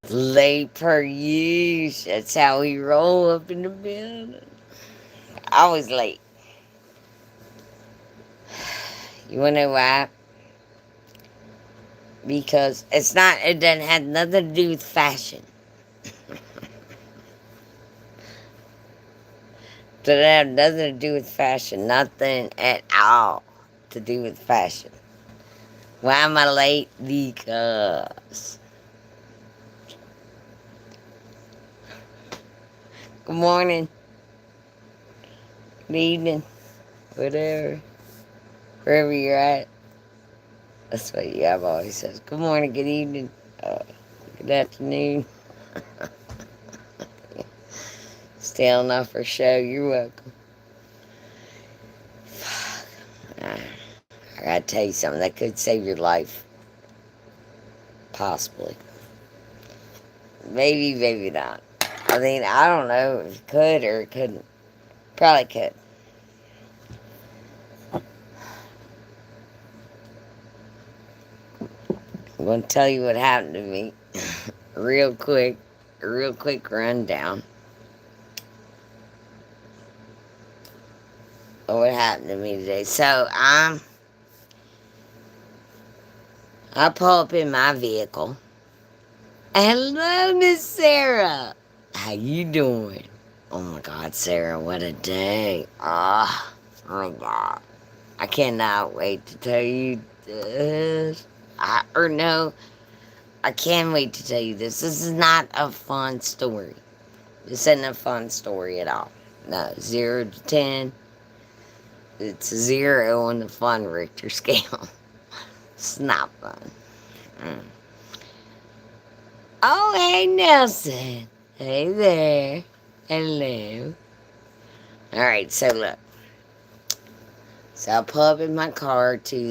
Late per use. That's how we roll up in the building. Always late. You wanna know why? Because it doesn't have nothing to do with fashion. Doesn't have nothing to do with fashion. Nothing at all to do with fashion. Why am I late? Because. Good morning. Good evening. Whatever. Wherever you're at. That's what Yav always says. Good morning, good evening, good afternoon. Still enough for show. You're welcome. I gotta tell you something that could save your life. Possibly. Maybe, maybe not. I mean, I don't know if it could or it couldn't. Probably could. I'm gonna tell you what happened to me. real quick. A real quick rundown of what happened to me today. So I pull up in my vehicle. Hello, Miss Sarah. How you doing? Oh my God, Sarah, what a day. Oh my God. I cannot wait to tell you this. Or no, I can wait to tell you this. This is not a fun story. This isn't a fun story at all. No, 0 to 10. It's a 0 on the fun Richter scale. It's not fun. Mm. Oh, hey, Nelson. Hey there. Hello. Alright, so look. So I pull up in my car to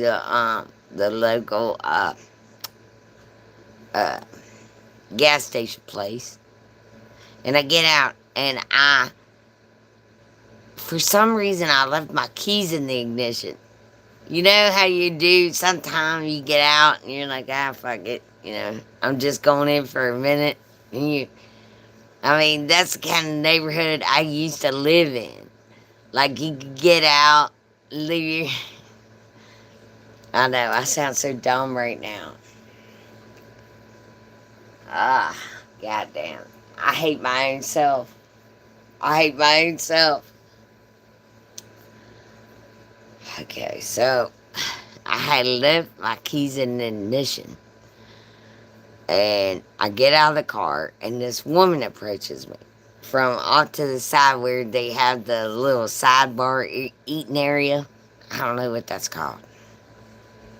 the local uh gas station place. And I get out and for some reason I left my keys in the ignition. You know how you do sometimes you get out and you're like, fuck it, I'm just going in for a minute. And that's the kind of neighborhood I used to live in. Like you could get out, leave your I know, I sound so dumb right now. Ah, goddamn. I hate my own self. I hate my own self. Okay, so I had left my keys in the ignition. And I get out of the car, and this woman approaches me from off to the side where they have the little sidebar eating area. I don't know what that's called.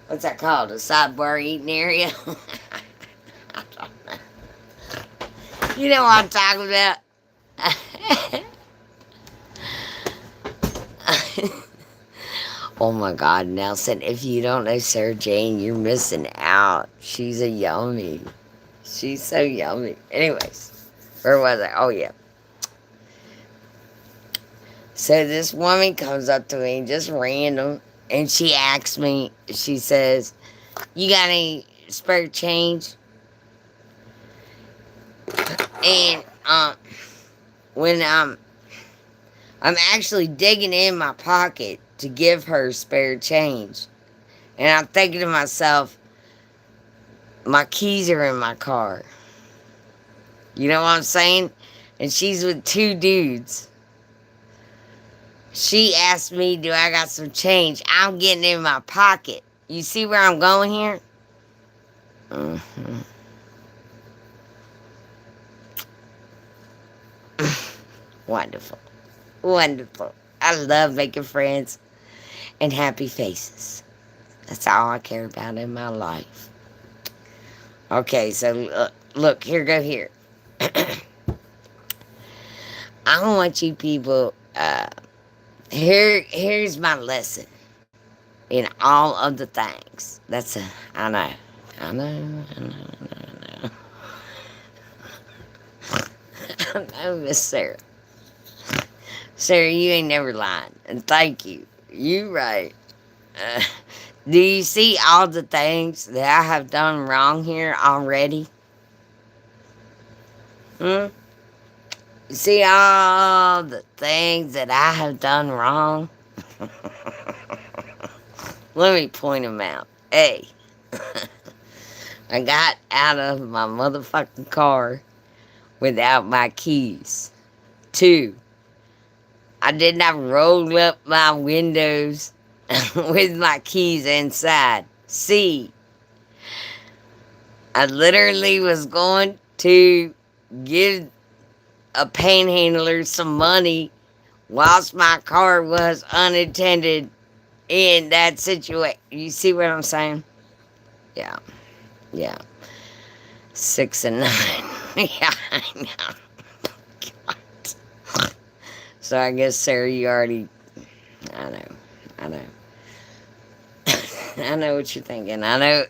What's that called? A sidebar eating area? You know what I'm talking about. Oh my God, Nelson, if you don't know Sarah Jane, you're missing out. She's a yummy. She's so yummy. Anyways, where was I? Oh, yeah. So this woman comes up to me, just random, and she asks me, she says, you got any spare change? And when I'm actually digging in my pocket to give her spare change. And I'm thinking to myself, my keys are in my car. You know what I'm saying? And she's with two dudes. She asked me, do I got some change? I'm getting in my pocket. You see where I'm going here? Mm-hmm. Wonderful. Wonderful. I love making friends and happy faces. That's all I care about in my life. Okay, so look, here, go here. I don't want you people. Here's my lesson in all of the things. I know, I know, I know, I know. I know, Miss Sarah. Sarah, you ain't never lied, and thank you. You right. Uh, do you see all the things that I have done wrong here already? Hmm? You see all the things that I have done wrong? Let me point them out. A, I got out of my motherfucking car without my keys. Two, I did not roll up my windows with my keys inside. C, I literally was going to give a panhandler some money whilst my car was unattended in that situation. You see what I'm saying? Yeah, yeah. 6 and 9. Yeah, I know. God. So I guess, Sarah, you already. I know. I know. I know what you're thinking. I know.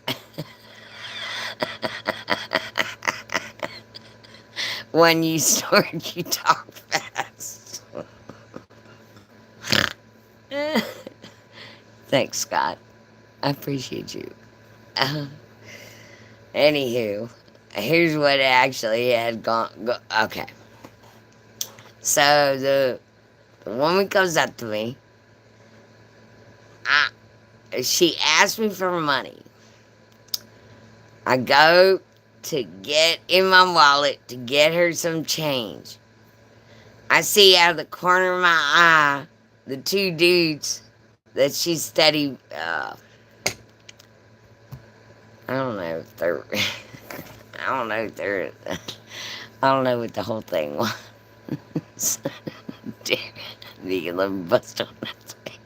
When you start, you talk fast. Thanks, Scott. I appreciate you. Uh, Anywho, here's what actually had okay. So the woman comes up to me. She asked me for money. I go to get in my wallet to get her some change. I see out of the corner of my eye the two dudes that she studied. I don't know if they're. I don't know if they're. I don't know what the whole thing was. Damn it. You can let me bust on that thing.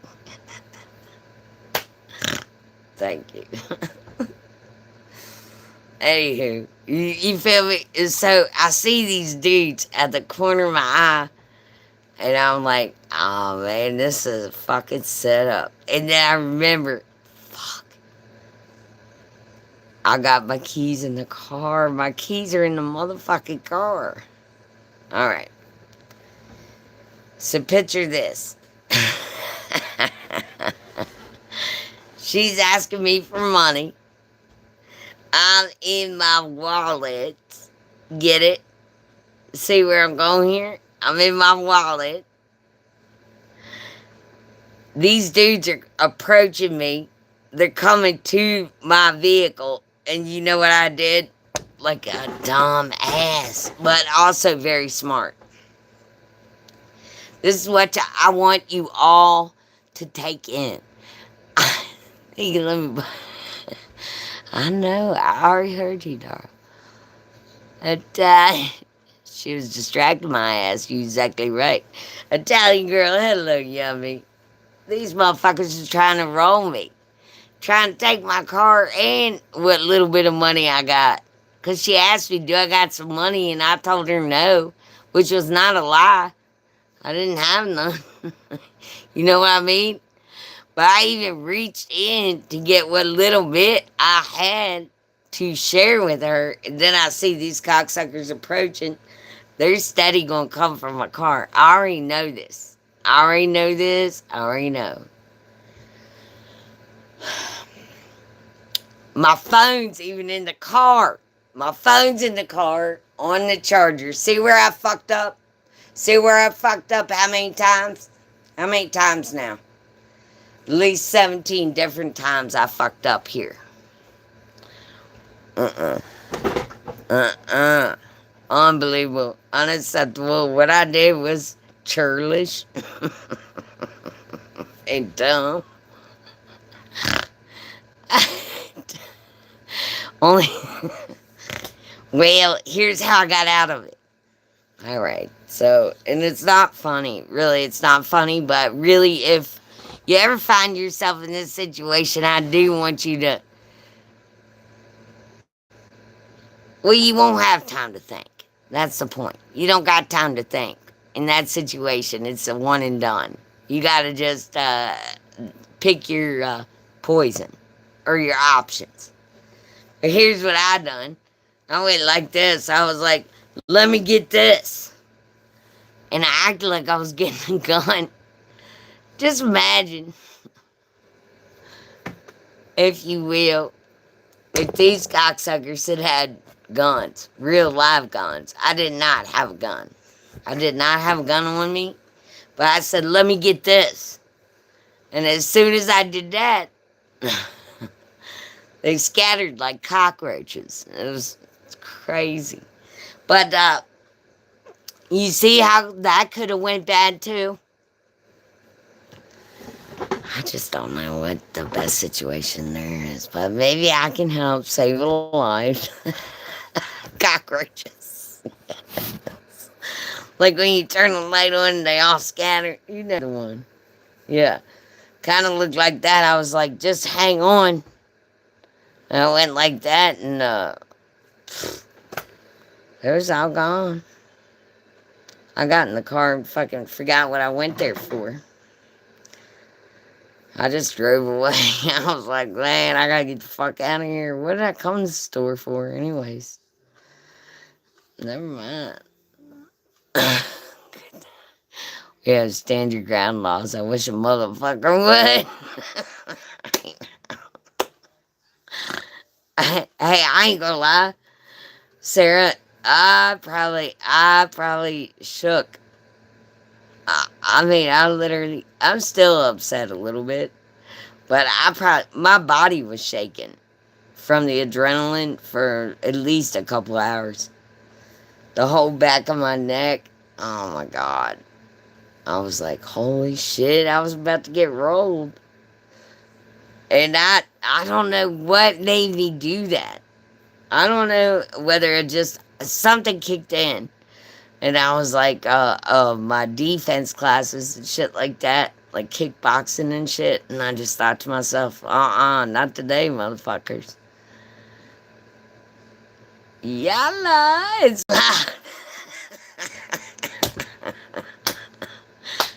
Thank you. Anywho, you feel me? So I see these dudes at the corner of my eye, and I'm like, oh man, this is a fucking setup. And then I remember, fuck, I got my keys in the car. My keys are in the motherfucking car. Alright. So picture this. She's asking me for money. I'm in my wallet. Get it? See where I'm going here? I'm in my wallet. These dudes are approaching me. They're coming to my vehicle. And you know what I did? Like a dumb ass, but also very smart. This is what I want you all to take in. Let me. I know. I already heard you, darling. She was distracting my ass. You exactly right. Italian girl, hello, yummy. These motherfuckers are trying to roll me. Trying to take my car and what little bit of money I got. Because she asked me, do I got some money? And I told her no, which was not a lie. I didn't have none. You know what I mean? But I even reached in to get what little bit I had to share with her. And then I see these cocksuckers approaching. They're steady going to come from my car. I already know this. I already know this. I already know. My phone's even in the car. My phone's in the car on the charger. See where I fucked up? See where I fucked up how many times? How many times now? At least 17 different times I fucked up here. Unbelievable. Unacceptable. What I did was churlish and dumb. Only. Well, here's how I got out of it. Alright, so, and it's not funny. Really, it's not funny, but really, if you ever find yourself in this situation, I do want you to. Well, you won't have time to think. That's the point. You don't got time to think. In that situation, it's a one and done. You gotta just pick your poison or your options. But here's what I done. I went like this. I was like, let me get this. And I acted like I was getting a gun. Just imagine, if you will, if these cocksuckers had guns, real live guns. I did not have a gun. I did not have a gun on me, but I said, let me get this. And as soon as I did that, they scattered like cockroaches. It was crazy. But you see how that could have went bad too? I just don't know what the best situation there is, but maybe I can help save a life. Cockroaches. Like when you turn the light on and they all scatter. You know the one. Yeah. Kind of looked like that. I was like, just hang on. And I went like that, and it was all gone. I got in the car and fucking forgot what I went there for. I just drove away. I was like, man, I gotta get the fuck out of here. What did I come to the store for, anyways? Never mind. Yeah, stand your ground laws. I wish a motherfucker would. Hey, I ain't gonna lie, Sarah. I probably shook. I mean, I'm still upset a little bit, but my body was shaking from the adrenaline for at least a couple hours. The whole back of my neck. Oh my God. I was like, holy shit, I was about to get rolled. And I don't know what made me do that. I don't know whether it just something kicked in. And I was like, my defense classes and shit like that, like kickboxing and shit. And I just thought to myself, not today, motherfuckers. Yalla, it's loud.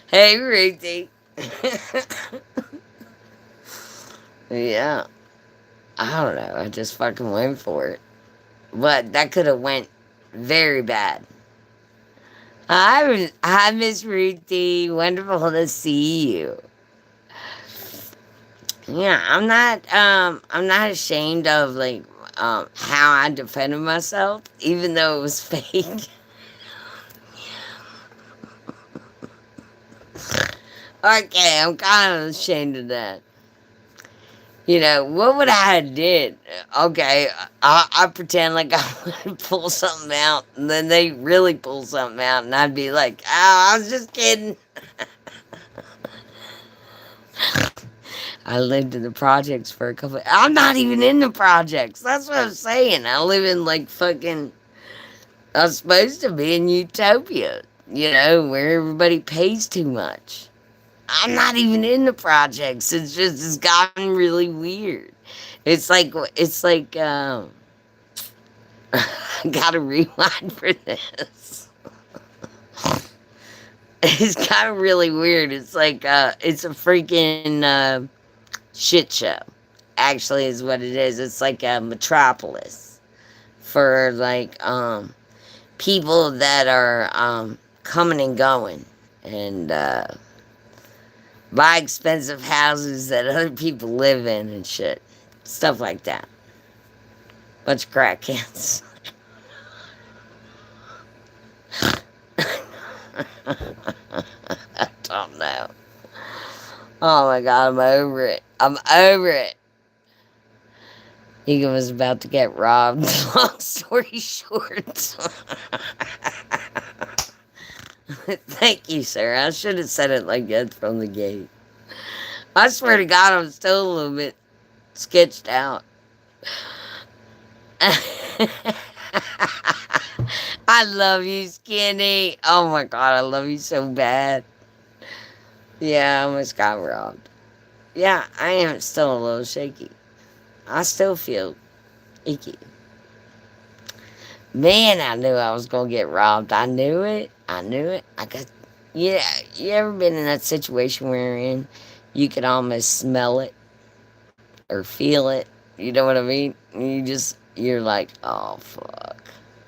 Hey, Ruthie. Yeah. I don't know. I just fucking went for it. But that could have went very bad. Hi, Miss Ruthie. Wonderful to see you. Yeah, I'm not ashamed of like how I defended myself, even though it was fake. Okay, I'm kind of ashamed of that. You know, what would I have did? Okay, I pretend like I would pull something out, and then they really pull something out, and I'd be like, oh, I was just kidding. I lived in the projects for a couple. I'm not even in the projects. That's what I'm saying. I live in like fucking. I was supposed to be in Utopia, you know, where everybody pays too much. I'm not even in the projects. It's gotten really weird. It's like I gotta rewind for this. It's kind of really weird. It's like it's a freaking shit show. Actually, is what it is. It's like a metropolis for like people that are coming and going and buy expensive houses that other people live in and shit. Stuff like that. Bunch of crackheads. I don't know. Oh my God, I'm over it. I'm over it. Egan was about to get robbed. Long story short. Thank you, sir. I should have said it like that from the gate. I swear to God, I'm still a little bit sketched out. I love you, Skinny. Oh my God, I love you so bad. Yeah, I almost got robbed. Yeah, I am still a little shaky. I still feel icky. Man, I knew I was going to get robbed. I knew it. Yeah, you ever been in that situation where you're in, you can almost smell it or feel it? You know what I mean? You're like, oh, fuck.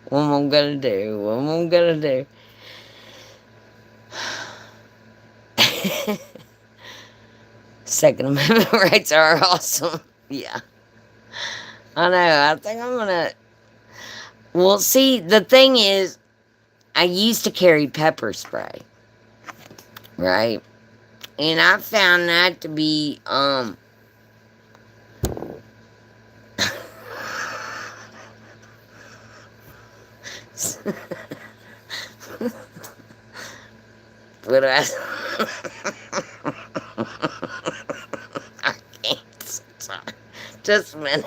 What am I going to do? What am I going to do? Second Amendment rights are awesome. Yeah. I know. Well, see, the thing is, I used to carry pepper spray, right? And I found that to be, what I, I can't. Sorry. Just a minute.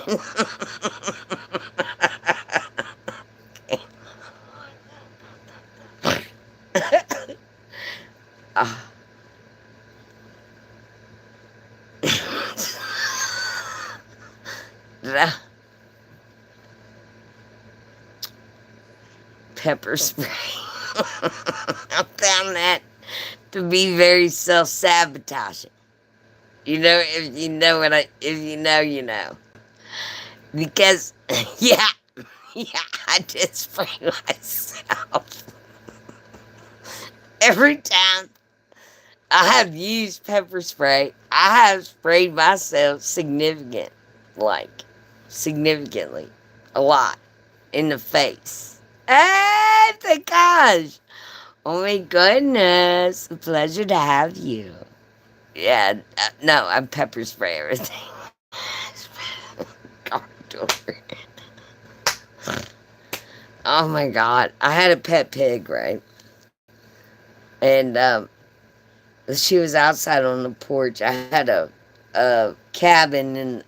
Ah. Pepper spray. I found that to be very self-sabotaging. You know, if you know what if you know, you know. Because, yeah, yeah, I just spray myself. Every time I have used pepper spray, I have sprayed myself significantly, a lot, in the face. Hey, thank gosh. Oh my goodness. A pleasure to have you. Yeah, no, I pepper spray everything. Car door. Oh my god. I had a pet pig, right? And she was outside on the porch. I had a cabin in,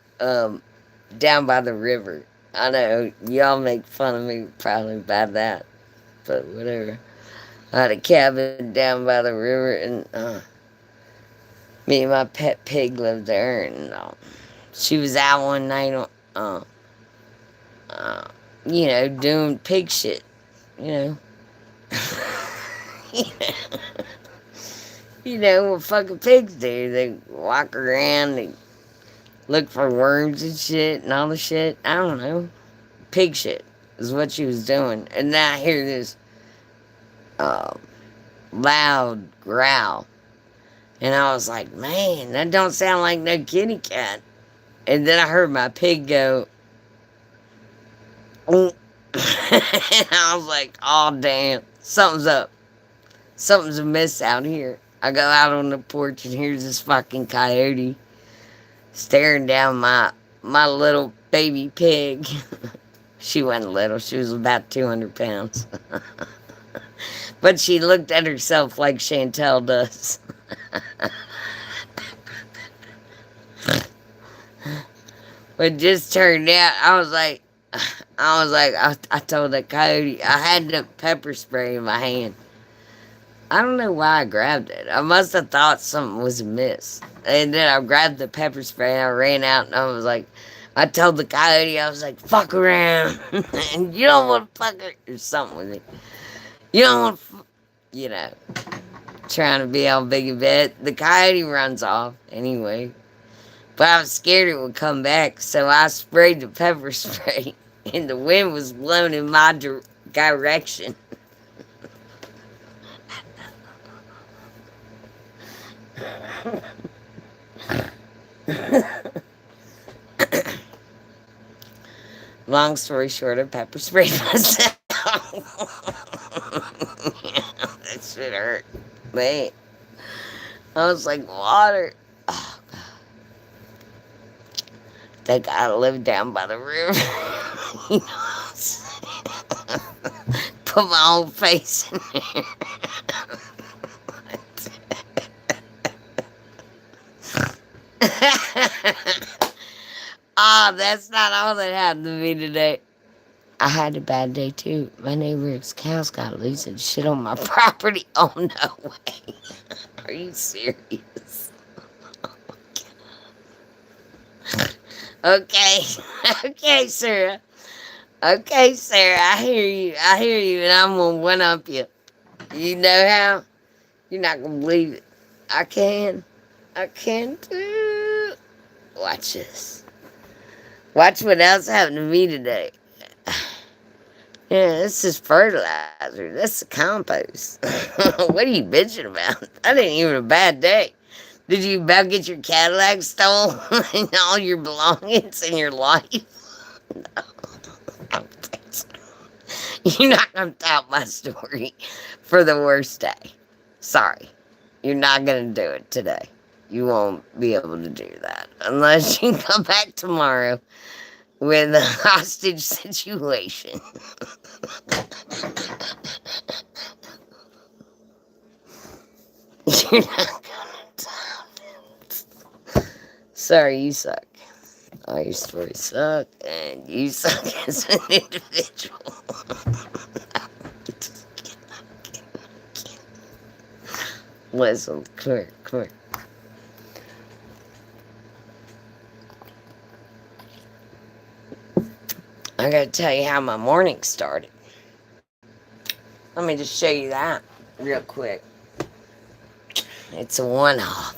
down by the river. I know y'all make fun of me probably about that, but whatever. I had a cabin down by the river, and me and my pet pig lived there, and she was out one night, you know, doing pig shit, you know. You know what fucking pigs do. They walk around, they look for worms and shit and all the shit. I don't know. Pig shit is what she was doing. And then I hear this loud growl. And I was like, man, that don't sound like no kitty cat. And then I heard my pig go, oh. And I was like, oh damn, something's up. Something's amiss out here. I go out on the porch and here's this fucking coyote staring down my little baby pig. She wasn't little. She was about 200 pounds. But she looked at herself like Chantel does. But just turned out, I told the coyote, I had the pepper spray in my hand. I don't know why I grabbed it. I must have thought something was amiss. And then I grabbed the pepper spray and I ran out and I was like, I told the coyote, I was like, fuck around. And you don't want to fuck it or something with it. You don't want to, you know, trying to be all big and bad. The coyote runs off anyway. But I was scared it would come back. So I sprayed the pepper spray and the wind was blowing in my direction. Long story short, I pepper sprayed myself. That shit hurt. Man. I was like, water. Oh, God. They gotta live down by the river. You know what I'm saying? Put my own face in there. That's not all that happened to me today. I had a bad day too. My neighbor's cows got loose and shit on my property. Oh no way. Are you serious? Okay. Okay, Sarah. Okay, Sarah, I hear you, and I'm gonna one up you. You know how? You're not gonna believe it. I can too. Watch this. Watch what else happened to me today. Yeah, this is fertilizer. This is compost. What are you bitching about? That ain't even a bad day. Did you about get your Cadillac stolen and all your belongings in your life? No. You're not going to tell my story for the worst day. Sorry. You're not going to do it today. You won't be able to do that unless you come back tomorrow with a hostage situation. You're not gonna tell it. Sorry, you suck. All your stories suck, and you suck as an individual. Listen, come here, come here. I gotta tell you how my morning started. Let me just show you that real quick. It's a one-off.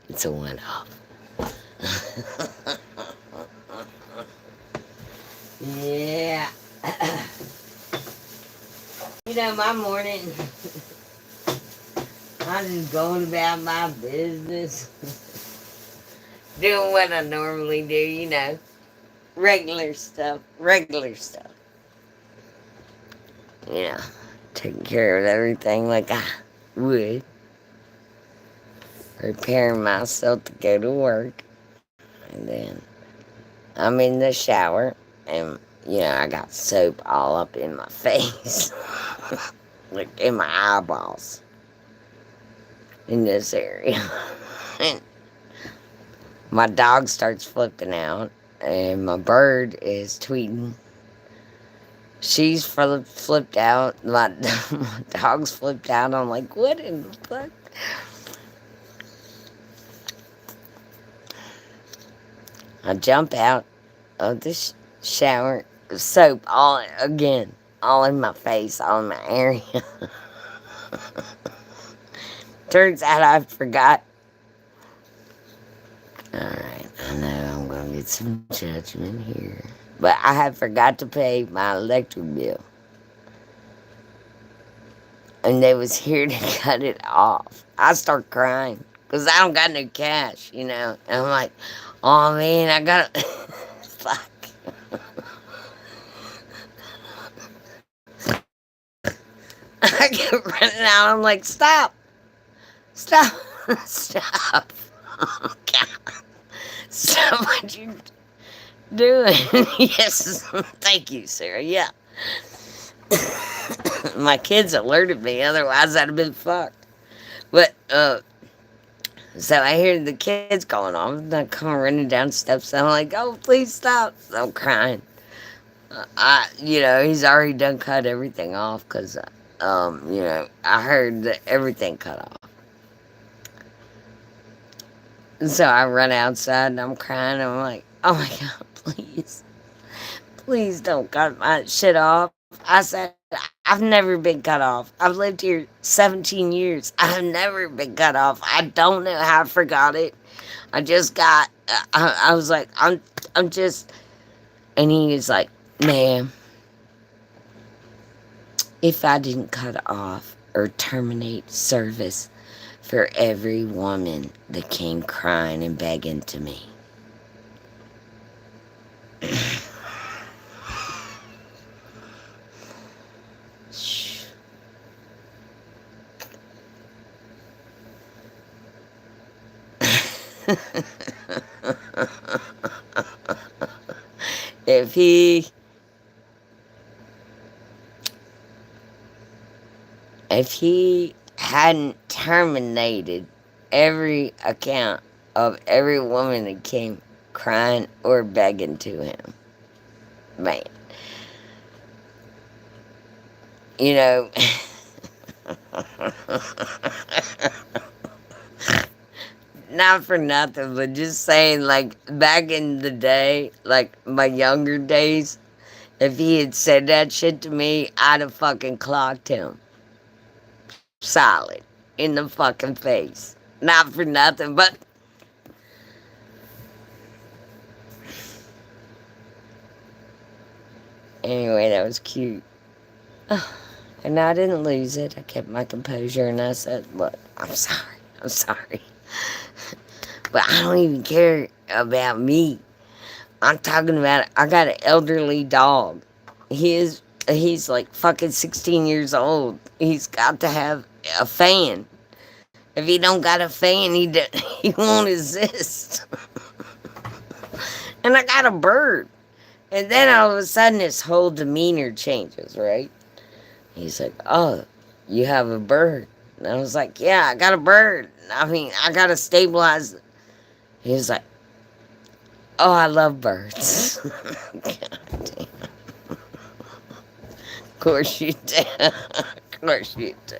It's a one-off. Yeah. You know, my morning, I'm just going about my business. Doing what I normally do, you know. Regular stuff. Regular stuff. You know, taking care of everything like I would. Preparing myself to go to work. And then I'm in the shower. And, you know, I got soap all up in my face. Like in my eyeballs. In this area. And my dog starts flipping out. And my bird is tweeting. She's flipped out. My dog's flipped out. I'm like, what in the fuck? I jump out of the shower. Soap all again. All in my face. All in my area. Turns out I forgot. Alright, I know I'm going to get some judgment here. But I had forgot to pay my electric bill. And they was here to cut it off. I start crying. Because I don't got no cash, you know. And I'm like, oh man, I got to... Fuck. I kept running out. I'm like, stop. Stop. Stop. Oh, God. Stop what you doing. Yes. Thank you, Sarah. Yeah. My kids alerted me. Otherwise, I'd have been fucked. But, so I hear the kids going off. And I come running down steps. And I'm like, oh, please stop. I'm crying. You know, he's already done cut everything off because, you know, I heard that everything cut off. And so I run outside and I'm crying. And I'm like, oh my God, please. Please don't cut my shit off. I said, I've never been cut off. I've lived here 17 years. I've never been cut off. I don't know how I forgot it. I just got, I was like, I'm just, and he was like, ma'am, if I didn't cut off or terminate service for every woman that came crying and begging to me. If he hadn't terminated every account of every woman that came crying or begging to him, man, you know, not for nothing, but just saying, like, back in the day, like, my younger days, if he had said that shit to me, I'd have fucking clocked him. Solid. In the fucking face. Not for nothing, but... Anyway, that was cute. And I didn't lose it. I kept my composure and I said, look, I'm sorry. I'm sorry. But I don't even care about me. I'm talking about, I got an elderly dog. His He's like fucking 16 years old. He's got to have a fan. If he don't got a fan, he won't exist. And I got a bird. And then all of a sudden his whole demeanor changes, right? He's like, oh, you have a bird. And I was like, yeah, I got a bird. I mean, I got to stabilize it. He was like, oh, I love birds. God damn. Of course you do. Of course you do.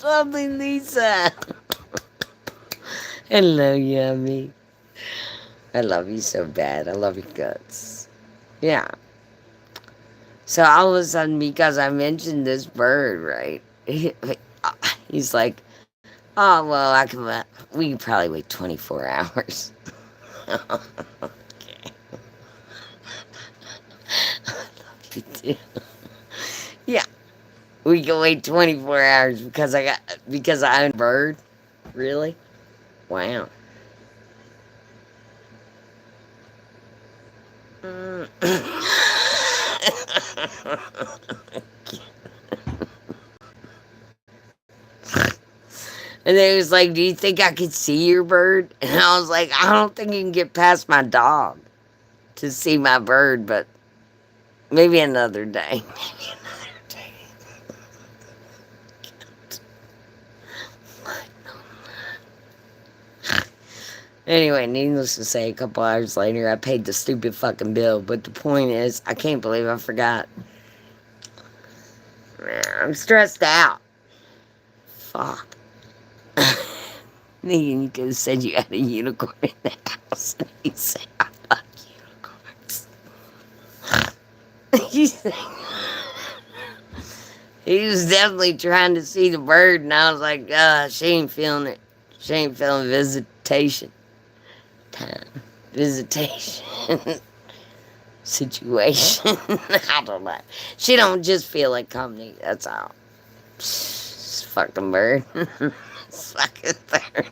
Lovely Lisa. Hello, Yummy. I love you so bad. I love your guts. Yeah. So all of a sudden, because I mentioned this bird, right? He's like, oh, well, we can probably wait 24 hours. Okay. I love you too. Yeah. We can wait 24 hours because I own a bird? Really? Wow. Mm. And then he was like, do you think I could see your bird? And I was like, I don't think you can get past my dog to see my bird, but maybe another day. Maybe another day. Anyway, needless to say, a couple hours later, I paid the stupid fucking bill. But the point is, I can't believe I forgot. I'm stressed out. Fuck. Thinking you could have said you had a unicorn in the house. And he said, I love unicorns. He was definitely trying to see the bird, and I was like, she ain't feeling it. She ain't feeling visitation time. Visitation situation. I don't know. She don't just feel like company, that's all. Psh, fucking bird. Fucking bird.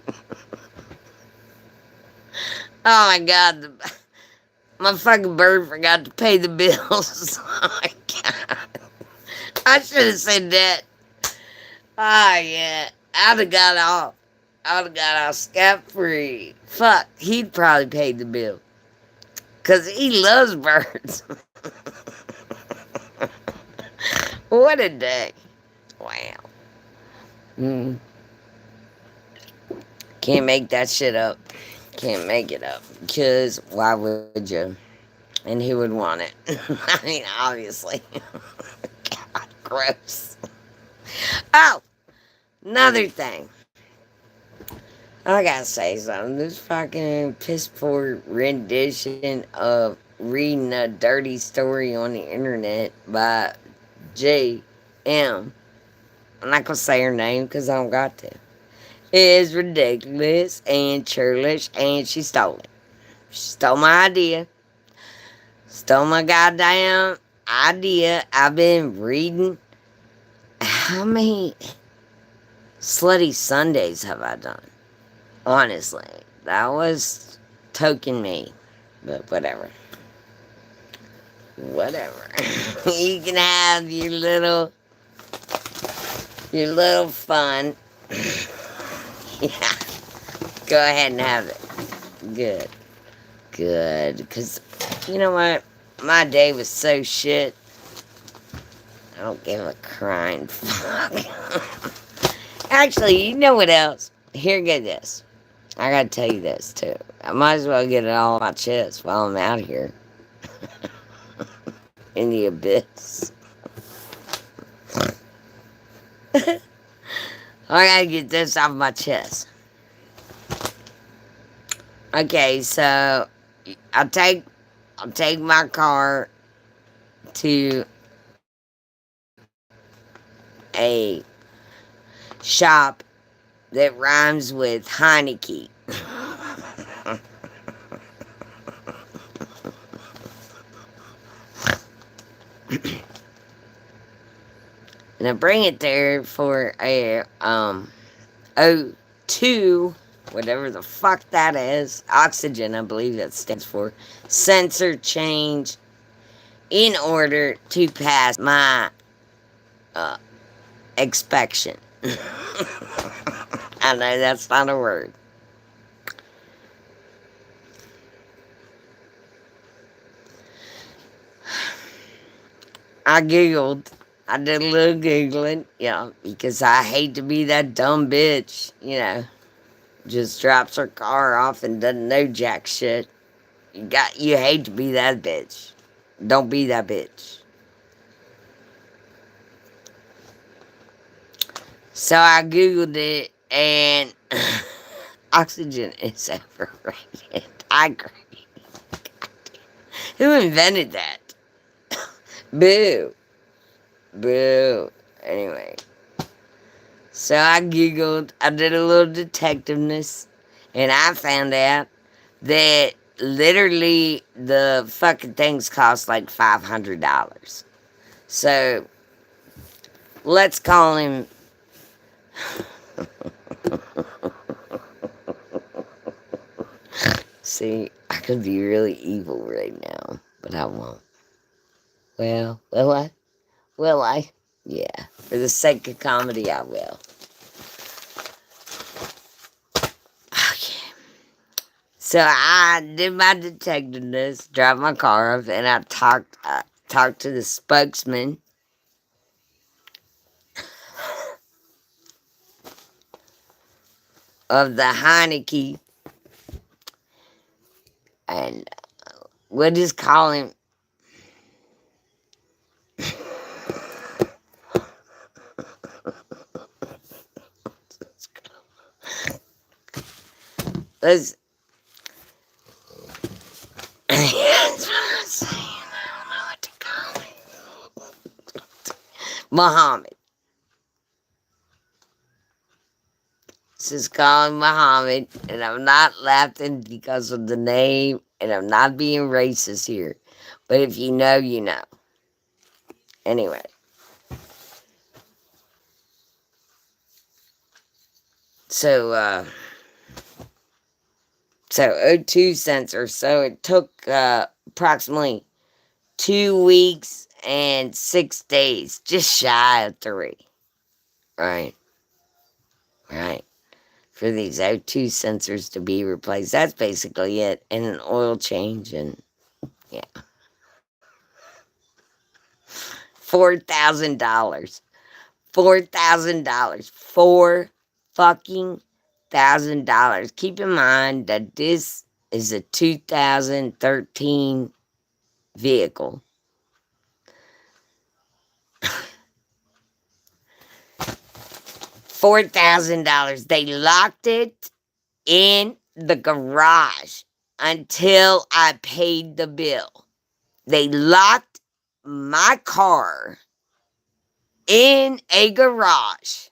Oh my god, my fucking bird forgot to pay the bills. Oh my god. I should have said that. Oh yeah, I'd have got off. I would have got off scot-free. Fuck, he'd probably paid the bill. Because he loves birds. What a day. Wow. Mm. Can't make that shit up. Can't make it up. Because why would you? And who would want it? I mean, obviously. God, gross. Oh, another thing. I gotta say something. This fucking piss poor rendition of reading a dirty story on the internet by J.M. I'm not gonna say her name because I don't got to. It is ridiculous and churlish, and she stole it. She stole my idea. Stole my goddamn idea. I've been reading. How many Slutty Sundays have I done? Honestly, that was token me. But whatever. Whatever. You can have your little fun. Yeah. Go ahead and have it. Good. Good. Because, you know what? My day was so shit. I don't give a crying fuck. Actually, you know what else? Here, get this. I gotta tell you this, too. I might as well get it all off my chest while I'm out here. In the abyss. I gotta get this off my chest. Okay, so I'll take my car to a shop that rhymes with Heineke. And I bring it there for a O2, whatever the fuck that is, oxygen, I believe that stands for, sensor change in order to pass my uh, inspection. I know that's not a word. I Googled. I did a little Googling, because I hate to be that dumb bitch, just drops her car off and doesn't know jack shit. You hate to be that bitch. Don't be that bitch. So I Googled it, and oxygen is overrated. I agree. Who invented that? Boo. Boo. Anyway. So I Googled, I did a little detectiveness, and I found out that literally the fucking things cost like $500. So let's call him. See, I could be really evil right now, but I won't. Well, will I? Will I? Yeah. For the sake of comedy, I will. Okay. So I did my detectiveness, drive my car up, and I talked to the spokesman of the Heineke, and we'll just call him. Let's. That's what I'm saying. I don't know what to call him. Muhammad. Just call him Muhammad, and I'm not laughing because of the name, and I'm not being racist here. But if you know, you know. Anyway. So O2 sensor. So it took approximately 2 weeks and 6 days, just shy of 3. Right. For these O2 sensors to be replaced. That's basically it. And an oil change, and yeah. $4,000. $4,000. $4,000. Keep in mind that this is a 2013 vehicle. $4,000. They locked it in the garage until I paid the bill. They locked my car in a garage.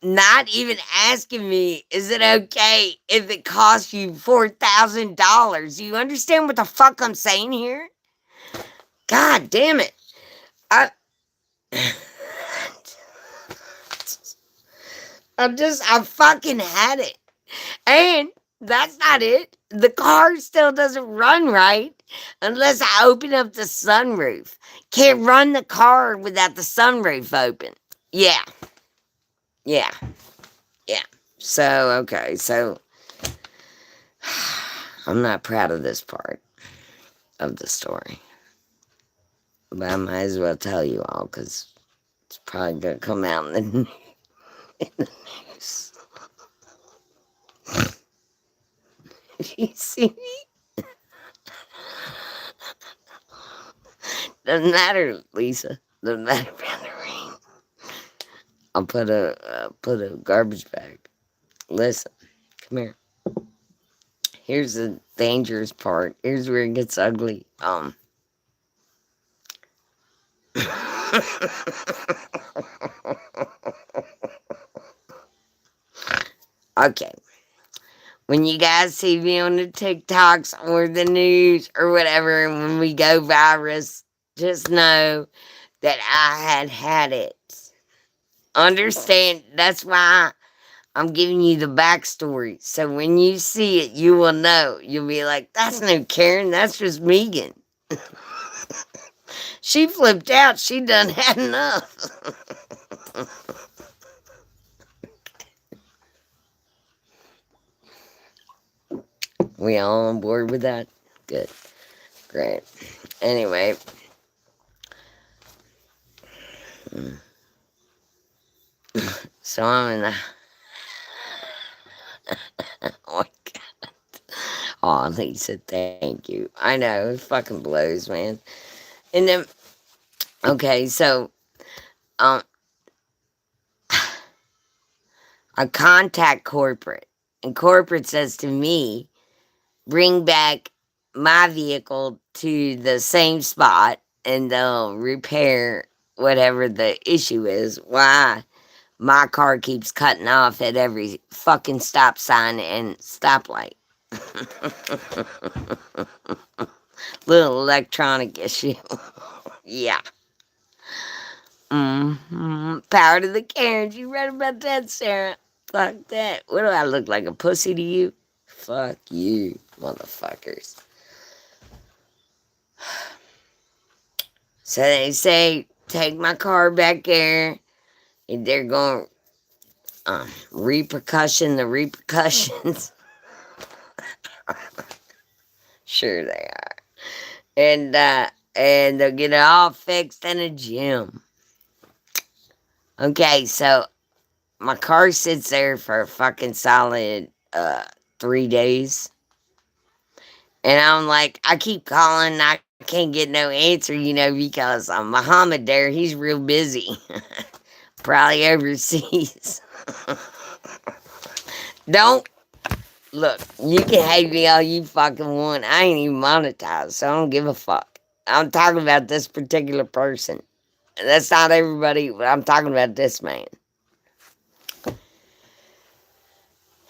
Not even asking me, is it okay if it costs you $4,000? You understand what the fuck I'm saying here? God damn it. I fucking had it. And that's not it. The car still doesn't run right unless I open up the sunroof. Can't run the car without the sunroof open. Yeah. So, okay. So, I'm not proud of this part of the story. But I might as well tell you all because it's probably going to come out in the news. You see me? Doesn't matter, Lisa. Doesn't matter about the ring. I'll put a garbage bag. Listen, come here. Here's the dangerous part. Here's where it gets ugly. Okay. When you guys see me on the TikToks or the news or whatever, and when we go virus, just know that I had it. Understand? That's why I'm giving you the backstory. So when you see it, you will know. You'll be like, that's no Karen, that's just Megan. She flipped out. She done had enough. We all on board with that? Good. Great. Anyway. So I'm in the... Oh my God. Oh, Lisa, thank you. I know, it fucking blows, man. And then, okay, so, um, I contact corporate, and corporate says to me, bring back my vehicle to the same spot, and they'll repair whatever the issue is. Why my car keeps cutting off at every fucking stop sign and stoplight. Little electronic issue. Yeah. Power to the Karens. You read about that, Sarah? Fuck that. What do I look like, a pussy to you? Fuck you, motherfuckers. So they say, take my car back there. And they're going to the repercussions. Sure they are. And they'll get it all fixed in a gym. Okay, so my car sits there for a fucking solid 3 days. And I'm like, I keep calling, I can't get no answer, because Muhammad there, he's real busy. Probably overseas. Don't look, you can hate me all you fucking want. I ain't even monetized, so I don't give a fuck. I'm talking about this particular person. That's not everybody, but I'm talking about this man.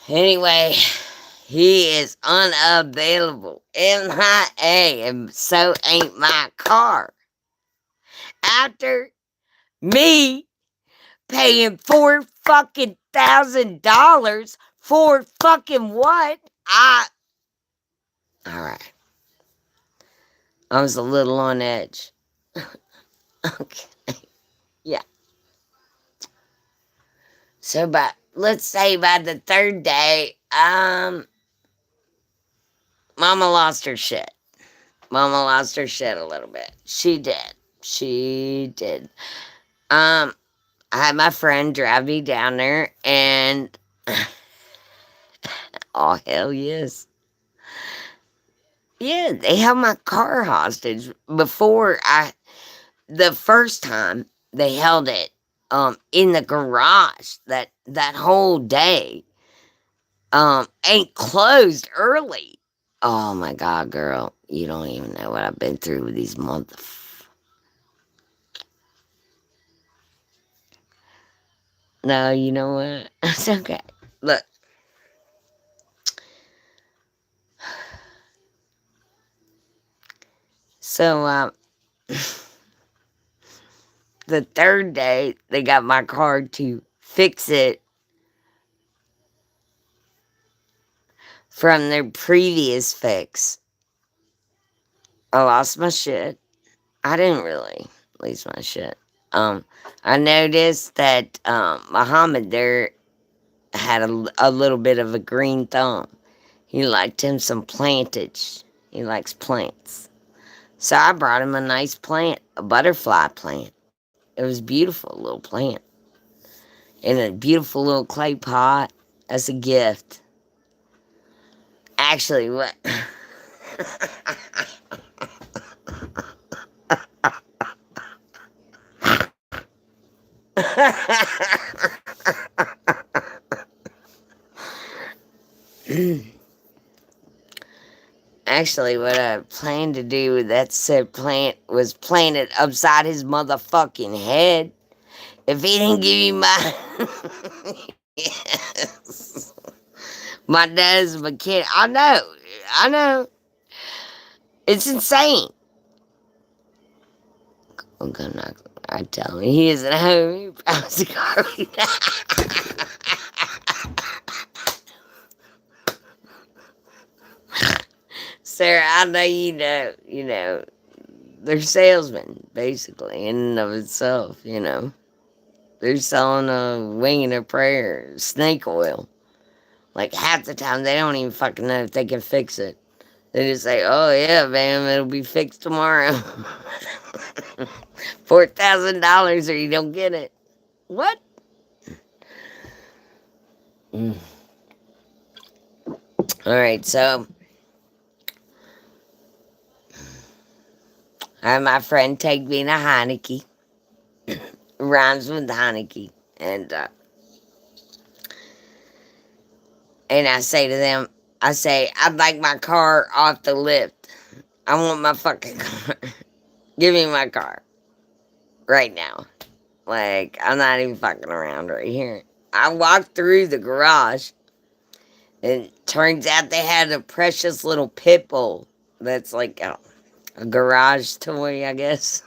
Anyway, he is unavailable. MIA, and so ain't my car. After me paying $4,000 for fucking what? Alright. I was a little on edge. Okay. Yeah. So let's say by the third day, Mama lost her shit. Mama lost her shit a little bit. She did. I had my friend drive me down there, and oh hell yes. Yeah, they held my car hostage before the first time they held it in the garage that whole day. Ain't closed early. Oh my God, girl. You don't even know what I've been through with these No, you know what? It's okay. Look. So, the third day, they got my car to fix it from their previous fix. I lost my shit. I didn't really lose my shit. I noticed that Muhammad there had a little bit of a green thumb. He liked him some plantage. He likes plants. So I brought him a nice plant, a butterfly plant. It was beautiful, little plant. In a beautiful little clay pot as a gift. Actually, what? Actually, what I planned to do with that said plant was plant it upside his motherfucking head. If he didn't give me my... Yes. My dad's a kid. I know. It's insane. I'm gonna knock. I tell him he isn't home. He found the car. Sarah, I know they're salesmen, basically, in and of itself, They're selling a wing and a prayer, snake oil. Like, half the time, they don't even fucking know if they can fix it. They just say, oh, yeah, man, it'll be fixed tomorrow. $4,000 or you don't get it. What? Mm. All right, so I had my friend take me to Heineke. Rhymes with Heineke. And I say to them, I'd like my car off the lift. I want my fucking car. Give me my car. Right now. Like, I'm not even fucking around right here. I walked through the garage, and it turns out they had a precious little pit bull that's like a garage toy, I guess.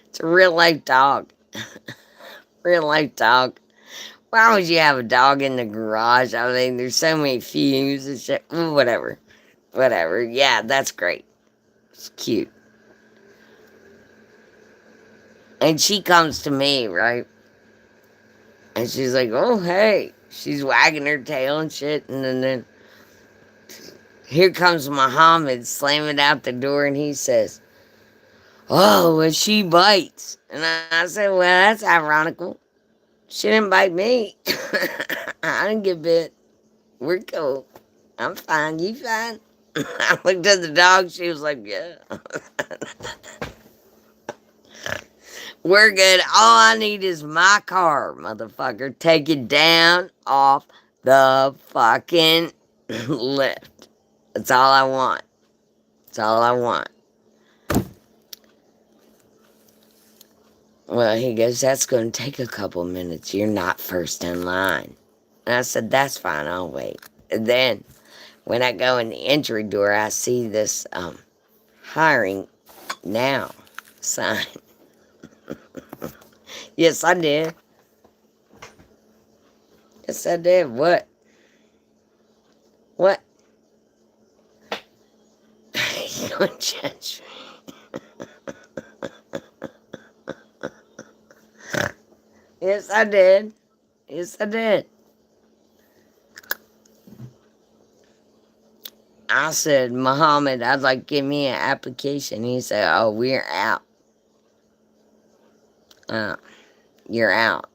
It's a real life dog. Real life dog. Why would you have a dog in the garage? I mean, there's so many fumes and shit. Whatever. Whatever. Yeah, that's great. It's cute. And she comes to me, right? And she's like, oh, hey. She's wagging her tail and shit. And then here comes Muhammad slamming out the door, and he says, oh, well, she bites. And I said, well, that's ironical. She didn't bite me. I didn't get bit. We're cool. I'm fine. You fine? I looked at the dog. She was like, yeah. We're good. All I need is my car, motherfucker. Take it down off the fucking lift. That's all I want. That's all I want. Well, he goes, that's going to take a couple minutes. You're not first in line. And I said, that's fine. I'll wait. And then when I go in the entry door, I see this hiring now sign. Yes, I did. Yes, I did. What? What? You don't judge me. Yes, I did. Yes, I did. I said, Muhammad, I'd like to give me an application. He said, oh, we're out. You're out.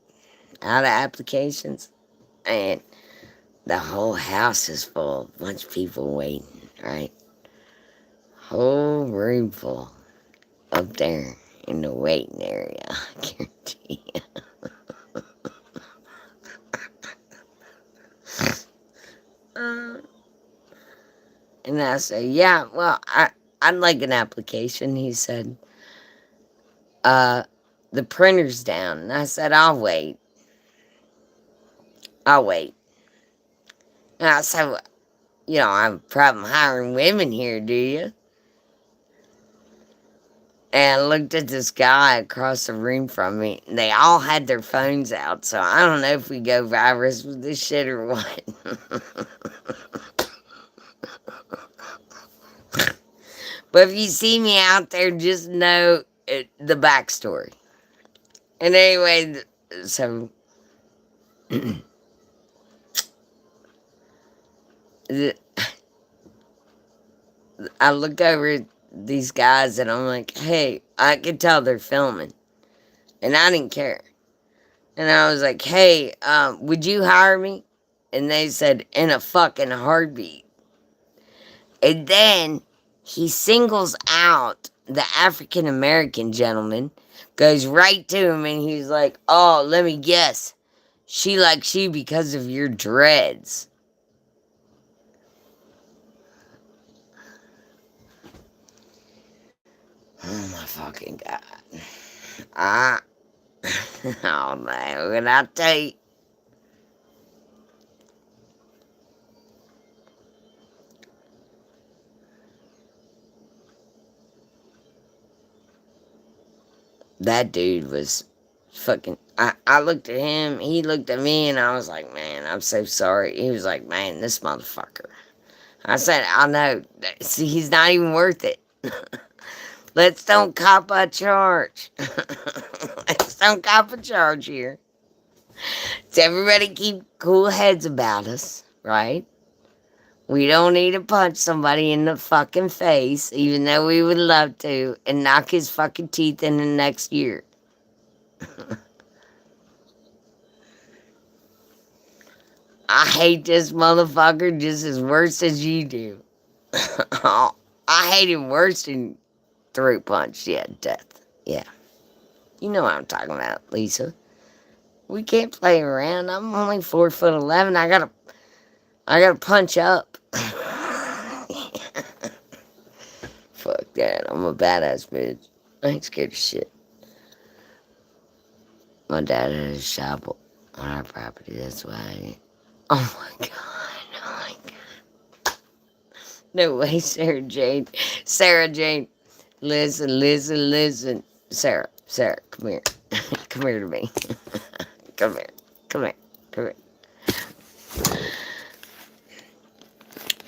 Out of applications. And the whole house is full. A bunch of people waiting, right? Whole room full up there in the waiting area. I guarantee you. And I said, yeah, well, I'd like an application. He said, the printer's down. And I said, I'll wait. I'll wait. And I said, well, you don't have a problem hiring women here, do you? And I looked at this guy across the room from me. And they all had their phones out. So I don't know if we go virus with this shit or what. But if you see me out there, just know the backstory. And anyway, so I look over at these guys and I'm like, hey, I can tell they're filming. And I didn't care. And I was like, hey, would you hire me? And they said, in a fucking heartbeat. And then he singles out the African American gentleman, goes right to him, and he's like, oh, let me guess. She likes you because of your dreads. Oh my fucking God. Oh man, when I tell you. That dude was fucking. I looked at him, he looked at me, and I was like, man, I'm so sorry. He was like, man, this motherfucker. I said, I know. See, he's not even worth it. Let's don't cop a charge. Let's don't cop a charge here. So everybody keep cool heads about us, right? We don't need to punch somebody in the fucking face, even though we would love to, and knock his fucking teeth in the next year. I hate this motherfucker just as worse as you do. I hate him worse than throat punch. Yeah, death. Yeah. You know what I'm talking about, Lisa. We can't play around. I'm only 4'11". I gotta punch up. Fuck that. I'm a badass bitch. I ain't scared of shit. My dad had a shop on our property. That's why I ain't. Oh my god. Oh my god. No way, Sarah Jane. Sarah Jane. Listen. Sarah, come here. Come here to me. Come here.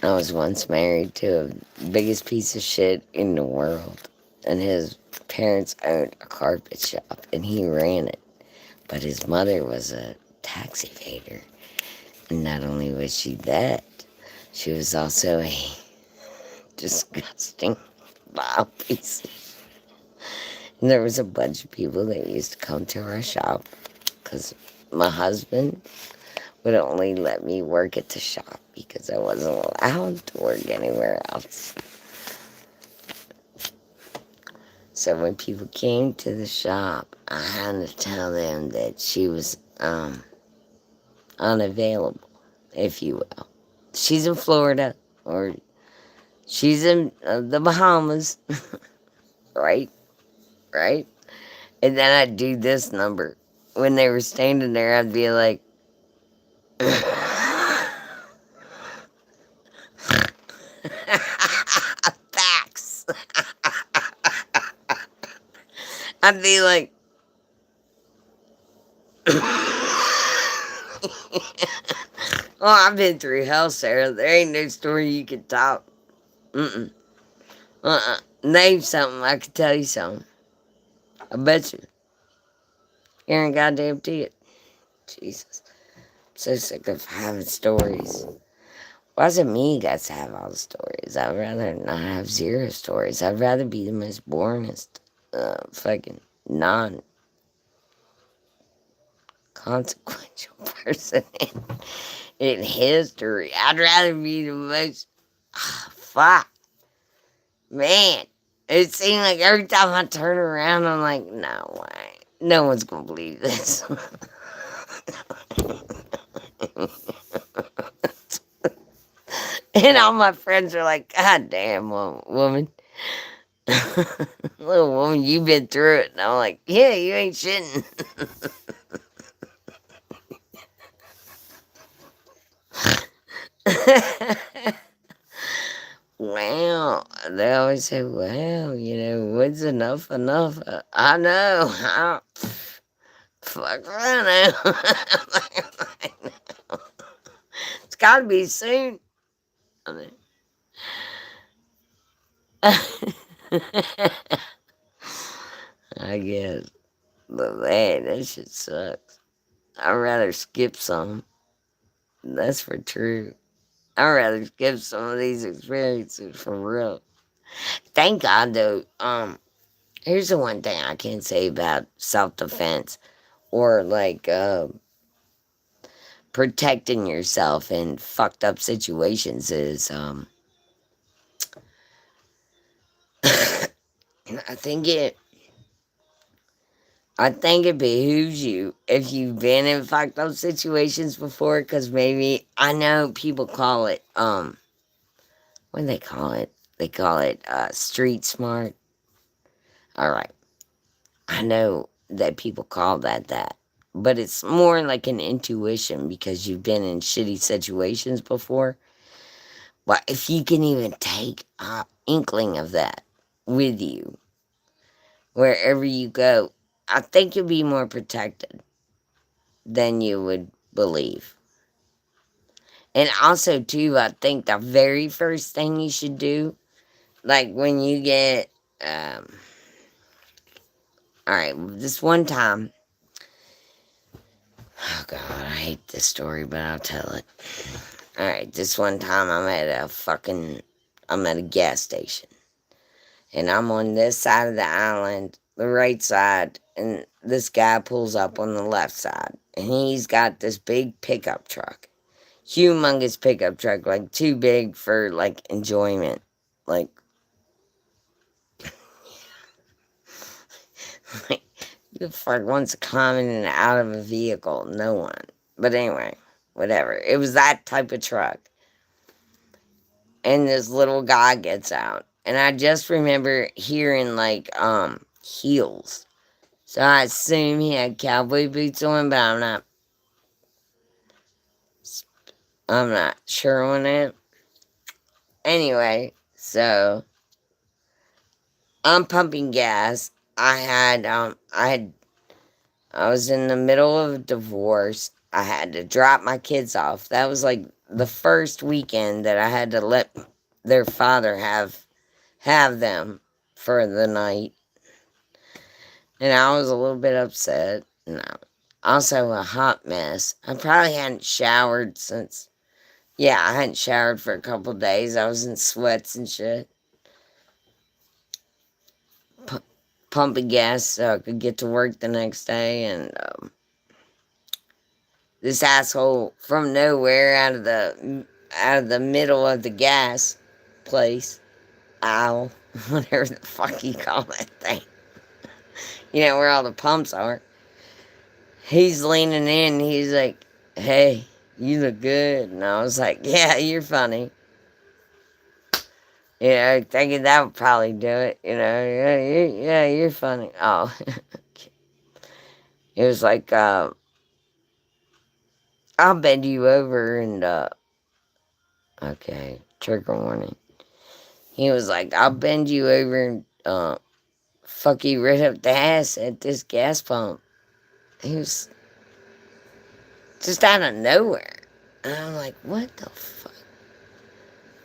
I was once married to the biggest piece of shit in the world, and his parents owned a carpet shop, and he ran it. But his mother was a tax evader, and not only was she that, she was also a disgusting vile piece of shit. And there was a bunch of people that used to come to our shop, because my husband would only let me work at the shop because I wasn't allowed to work anywhere else. So when people came to the shop, I had to tell them that she was unavailable, if you will. She's in Florida, or she's in the Bahamas, right? And then I'd do this number. When they were standing there, I'd be like, facts. I'd be like, oh, I've been through hell, Sarah. There ain't no story you can top. Mm-mm. Name something, I could tell you something. I bet you. Aaron goddamn did. Jesus. I'm so sick of having stories. Why is it me who got to have all the stories? I'd rather not have zero stories. I'd rather be the most boringest, fucking non-consequential person in history. I'd rather be the most. Fuck. Man. It seemed like every time I turn around, I'm like, no way. No one's gonna believe this. And all my friends are like, God damn, woman. Little woman, you've been through it. And I'm like, yeah, you ain't shitting. Wow. They always say, well, when's enough? I know. Fuck, I know. It's gotta be soon. I mean, I guess. But man, that shit sucks. I'd rather skip some. That's for true. I'd rather skip some of these experiences for real. Thank God though, here's the one thing I can say about self defense or like protecting yourself in fucked up situations is I think it behooves you if you've been in fucked up situations before, because maybe I know people call it what do they call it? They call it street smart. All right, I know that people call that, but it's more like an intuition because you've been in shitty situations before. But if you can even take an inkling of that with you wherever you go, I think you'll be more protected than you would believe. And also, too, I think the very first thing you should do, like when you get, all right, this one time, oh God, I hate this story, but I'll tell it. All right, this one time I'm at a gas station. And I'm on this side of the island, the right side, and this guy pulls up on the left side. And he's got this big pickup truck. Humongous pickup truck, like too big for like enjoyment. Like, like who the fuck wants to climb in and out of a vehicle? No one. But anyway, whatever. It was that type of truck. And this little guy gets out. And I just remember hearing like heels. So I assume he had cowboy boots on, but I'm not sure on that. Anyway, so I'm pumping gas. I was in the middle of a divorce. I had to drop my kids off. That was like the first weekend that I had to let their father have them for the night. And I was a little bit upset. And also a hot mess. I probably hadn't showered since, yeah, I hadn't showered for a couple days. I was in sweats and shit. Pumping gas so I could get to work the next day. And this asshole from nowhere out of the middle of the gas place, aisle, whatever the fuck you call that thing. You know, where all the pumps are. He's leaning in. He's like, "Hey, you look good." And I was like, "Yeah, you're funny." You know, thinking that would probably do it. You know, yeah, you're funny. Oh, it was like, I'll bend you over and, okay, trigger warning. He was like, "I'll bend you over and, fuck you right up the ass at this gas pump." He was just out of nowhere. And I'm like, what the fuck?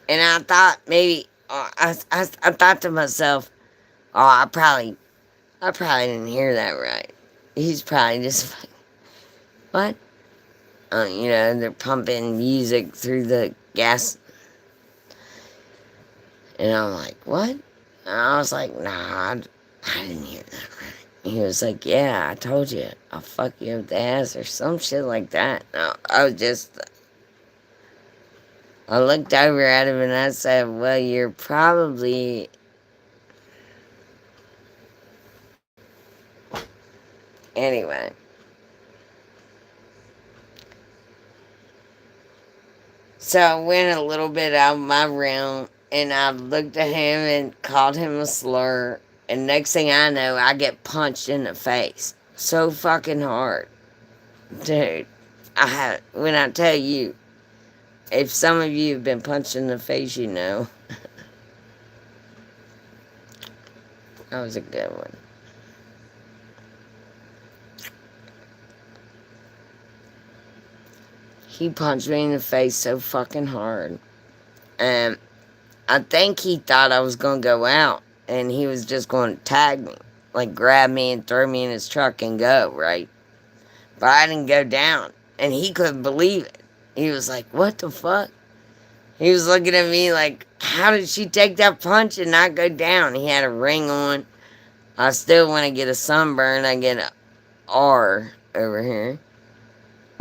And I thought maybe, I thought to myself, oh, I probably didn't hear that right. He's probably just like, what? You know, they're pumping music through the gas. And I'm like, what? And I was like, nah, I didn't hear that right. He was like, yeah, I told you, I'll fuck you up the ass or some shit like that. No, I looked over at him and I said, well, you're probably, anyway. So I went a little bit out of my realm and I looked at him and called him a slur. And next thing I know, I get punched in the face. So fucking hard. Dude, when I tell you, if some of you have been punched in the face, you know. That was a good one. He punched me in the face so fucking hard. And I think he thought I was going to go out. And he was just going to tag me. Like grab me and throw me in his truck and go, right? But I didn't go down. And he couldn't believe it. He was like, what the fuck? He was looking at me like, how did she take that punch and not go down? He had a ring on. I still want to get a sunburn. I get a R over here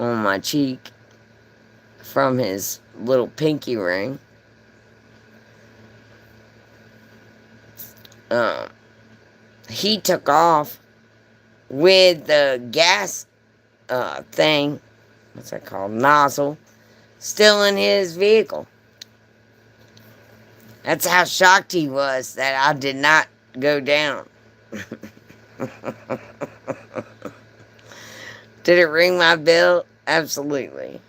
on my cheek from his little pinky ring. He took off with the gas thing, what's that called? Nozzle, still in his vehicle. That's how shocked he was that I did not go down. Did it ring my bell? Absolutely.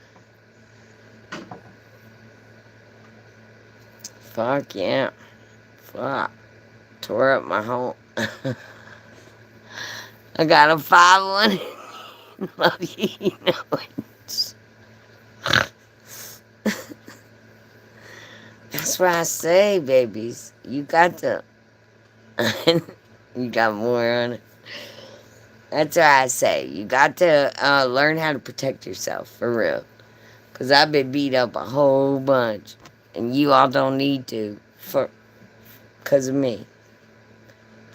Fuck yeah. Fuck. Tore up my whole... I got a 5-1. Love you, you know it. That's what I say, babies. You got to. You got more on it. That's what I say. You got to learn how to protect yourself, for real. Because I've been beat up a whole bunch. And you all don't need to. Because of me.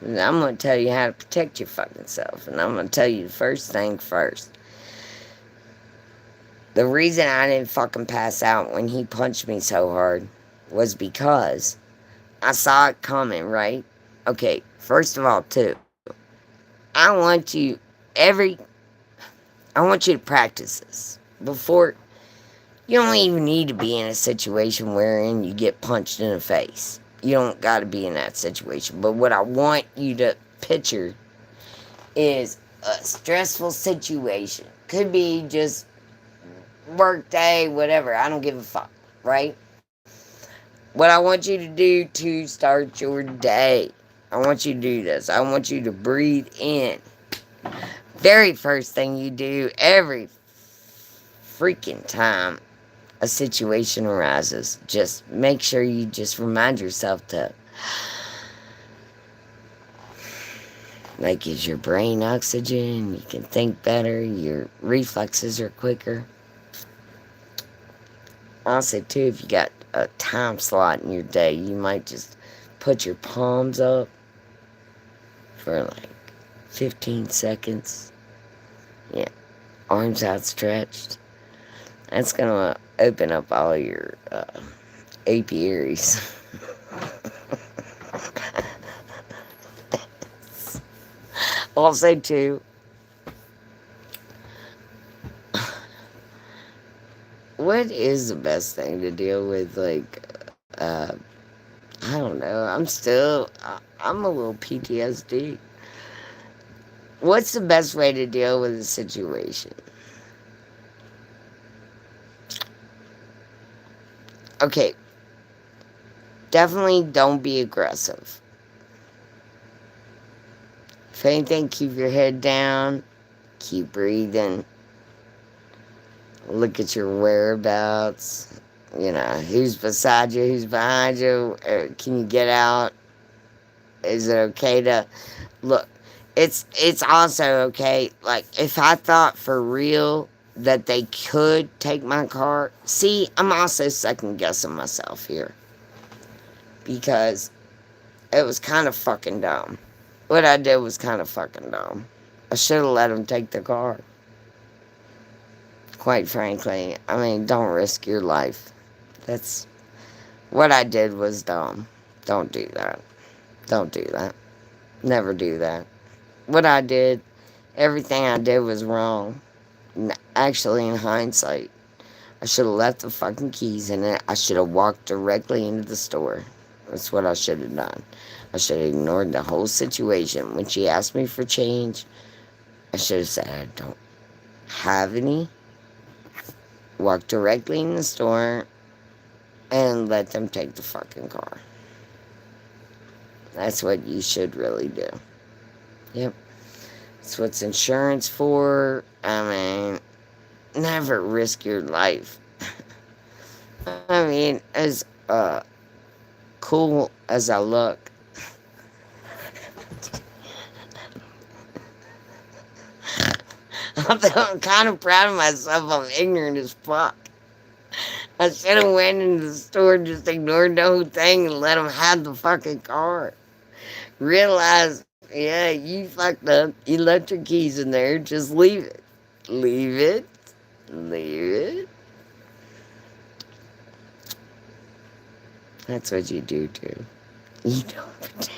And I'm going to tell you how to protect your fucking self. And I'm going to tell you the first thing first. The reason I didn't fucking pass out when he punched me so hard was because I saw it coming, right? Okay, first of all, too, I want you I want you to practice this before. You don't even need to be in a situation wherein you get punched in the face. You don't got to be in that situation. But what I want you to picture is a stressful situation. Could be just work day, whatever. I don't give a fuck, right? What I want you to do to start your day, I want you to do this. I want you to breathe in. Very first thing you do every freaking time a situation arises, just make sure you just remind yourself to, like, gives your brain oxygen, you can think better, your reflexes are quicker. Also, too, if you got a time slot in your day, you might just put your palms up for like 15 seconds. Yeah, arms outstretched. That's gonna open up all your apiaries. Also, too, what is the best thing to deal with? Like, I don't know. I'm a little PTSD. What's the best way to deal with a situation? Okay, definitely don't be aggressive. If anything, keep your head down, keep breathing, look at your whereabouts, you know, who's beside you, who's behind you, can you get out? Is it okay to look? It's also okay, like, if I thought for real that they could take my car, see, I'm also second guessing myself here. Because it was kind of fucking dumb. What I did was kind of fucking dumb. I should have let them take the car. Quite frankly, I mean, don't risk your life. That's what I did was dumb. Don't do that. Don't do that. Never do that. What I did, everything I did was wrong. Actually, in hindsight, I should have left the fucking keys in it. I should have walked directly into the store. That's what I should have done. I should have ignored the whole situation. When she asked me for change, I should have said, I don't have any. Walk directly in the store and let them take the fucking car. That's what you should really do. Yep. That's what's insurance for. I mean, never risk your life. I mean, as cool as I look, I'm kind of proud of myself. I'm ignorant as fuck. I should have went into the store, just ignored the whole thing, and let them have the fucking car. Realize, yeah, you fucked up. You left your keys in there. Just leave it. Leave it. Leave it. That's what you do, too. You don't pretend.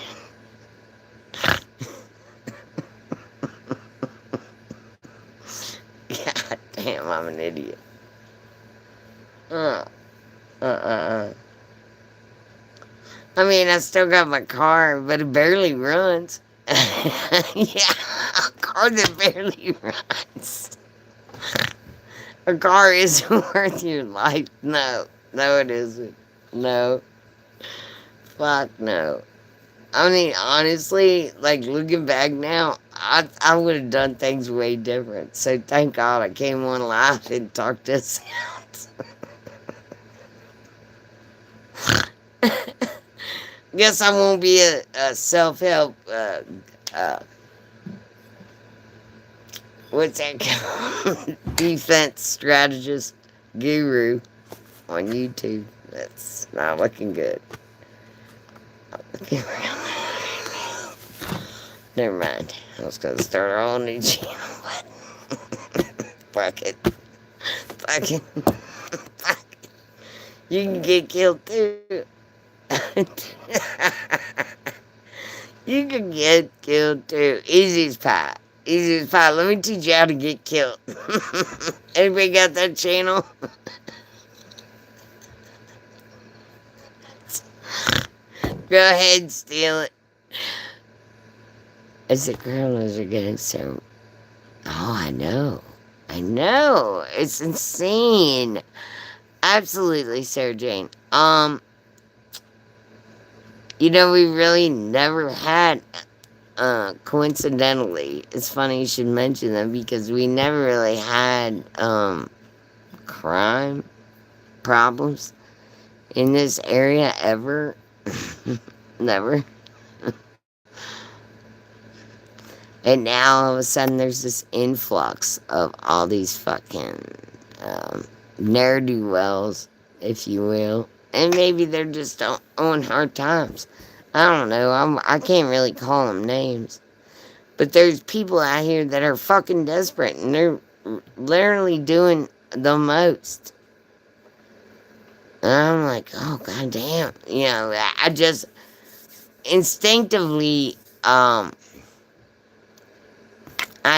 God damn, I'm an idiot. I mean, I still got my car, but it barely runs. Yeah, a car that barely runs. A car isn't worth your life. No, it isn't. No. Fuck no. I mean, honestly, like, looking back now, I would have done things way different. So thank God I came on live and talked this out. Guess I won't be a self help. What's that called? Defense strategist guru on YouTube. That's not looking good. Not looking real. Never mind. I was gonna start a whole new channel, but fuck it. Fuck it. Fuck it. You can get killed too. You can get killed too. Easy as pie. Easy as pie. Let me teach you how to get killed. Anybody got that channel? Go ahead, steal it. Is it girl or is it gangster? Oh, I know. I know. It's insane. Absolutely, Sarah Jane. We really never had, coincidentally, it's funny you should mention them because we never really had, crime problems in this area ever. Never. And now all of a sudden there's this influx of all these fucking ne'er-do-wells, if you will. And maybe they're just on hard times. I don't know. I can't really call them names. But there's people out here that are fucking desperate and they're literally doing the most. And I'm like, oh, goddamn. I just instinctively, I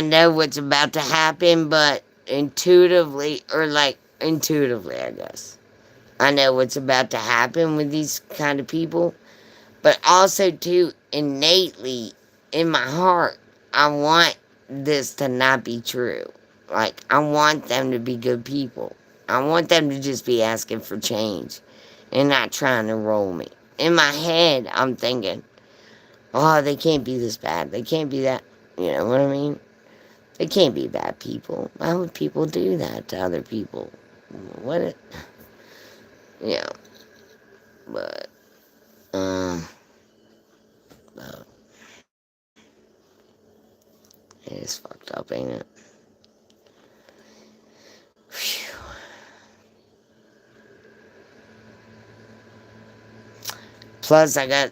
know what's about to happen, but intuitively, I guess. I know what's about to happen with these kind of people, but also, too, innately, in my heart, I want this to not be true. Like, I want them to be good people. I want them to just be asking for change and not trying to roll me. In my head, I'm thinking, oh, they can't be this bad. They can't be that. You know what I mean? They can't be bad people. Why would people do that to other people? What it, yeah, but, but it is fucked up, ain't it? Whew. Plus, I got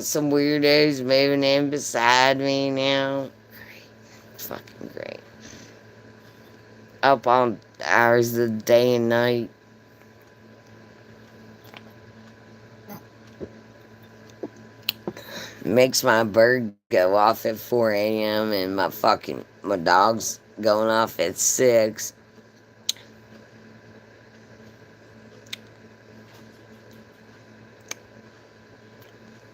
some weirdos moving in beside me now. Great. Fucking great. Up all hours of the day and night. Makes my bird go off at 4 a.m. and my dog's going off at 6.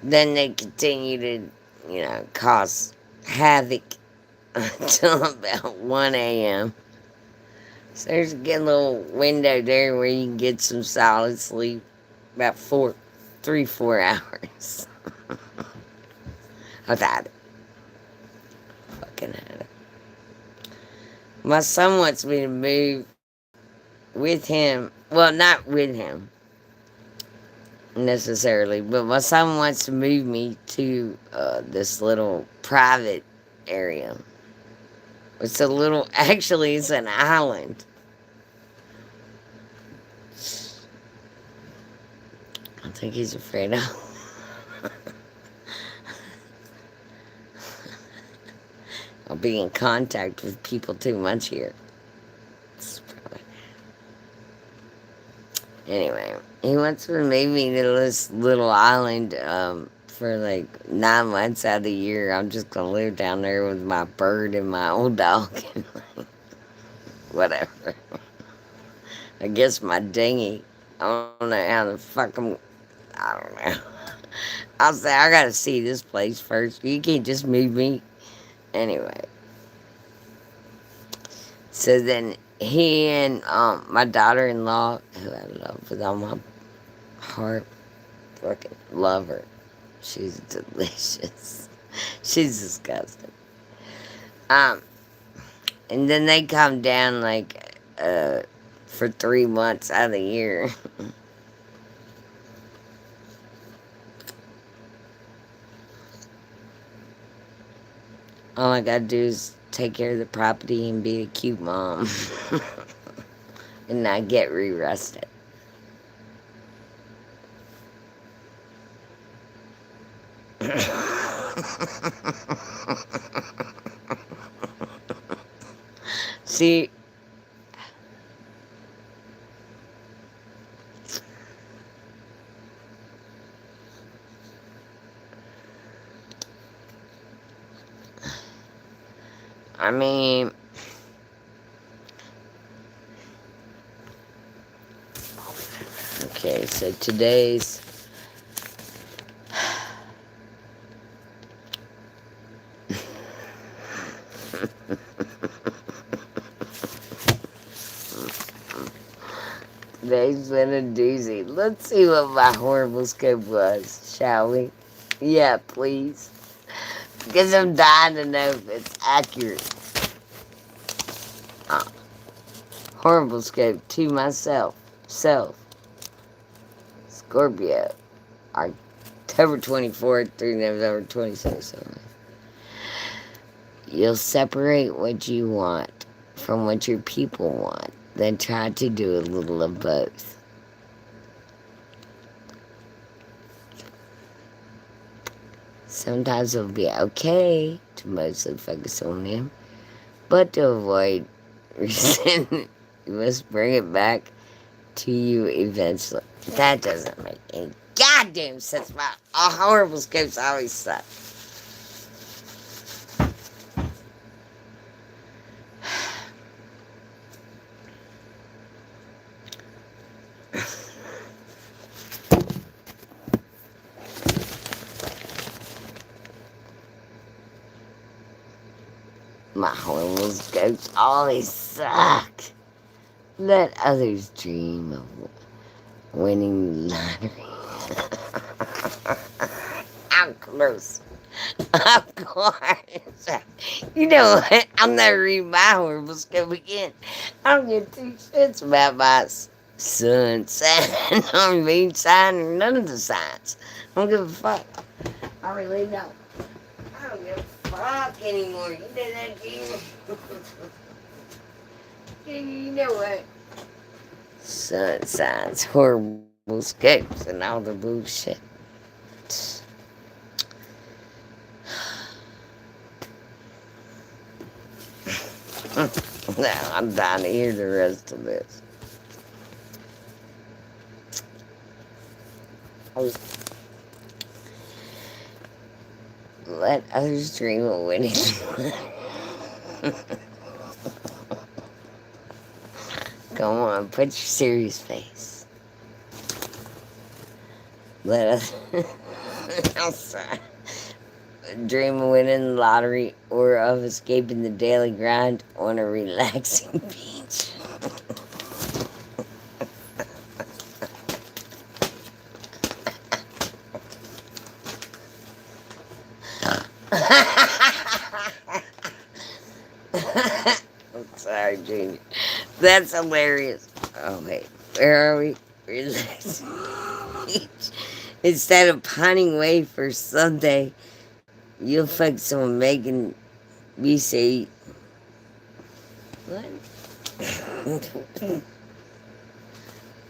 Then they continue to, cause havoc until about 1 a.m. So there's a good little window there where you can get some solid sleep. About 4 hours. I've had it. Fucking had it. My son wants me to move with him. Well, not with him necessarily, but my son wants to move me to this little private area. Actually, it's an island. I think he's afraid of. I'll be in contact with people too much here. Anyway, he wants to move me to this little island for like 9 months out of the year. I'm just gonna live down there with my bird and my old dog and whatever. I guess my dinghy. I don't know how the fuck I don't know. I'll say I gotta see this place first. You can't just move me. Anyway. So then he and my daughter-in-law, who I love with all my heart, fucking love her. She's delicious. She's disgusting. Um, and then they come down like for 3 months out of the year. All I gotta do is take care of the property and be a cute mom, and not get re-rusted. See, I mean, okay, so today's today's been a doozy. Let's see what my horrible scope was, shall we? Yeah, please. Because I'm dying to know if it's accurate. Uh, Horrible scope to myself. Self. Scorpio. October 24th through November 26th. You'll separate what you want from what your people want. Then try to do a little of both. Sometimes it'll be okay to mostly focus on them, but to avoid resentment, you must bring it back to you eventually. That doesn't make any goddamn sense. My horrible scopes always suck. My horrible scopes always suck. Let others dream of winning the lottery. I'm close. Of course. You know what? I'm never reading my horrible scope again. I don't give two shits about my sun, sign, or moon sign, or none of the signs. I don't give a fuck. I really don't. I don't give a fuck anymore. You know that, Gene? You know what? Sun signs, horrible scopes, and all the bullshit. Now I'm dying to hear the rest of this. Let others dream of winning. Come on, put your serious face. Let us. I'm sorry. Dream of winning the lottery or of escaping the daily grind on a relaxing beach. I'm sorry, Junior. That's hilarious. Oh, wait. Where are we? Relaxing beach. Instead of pining away for Sunday, you'll fuck someone making me say, what?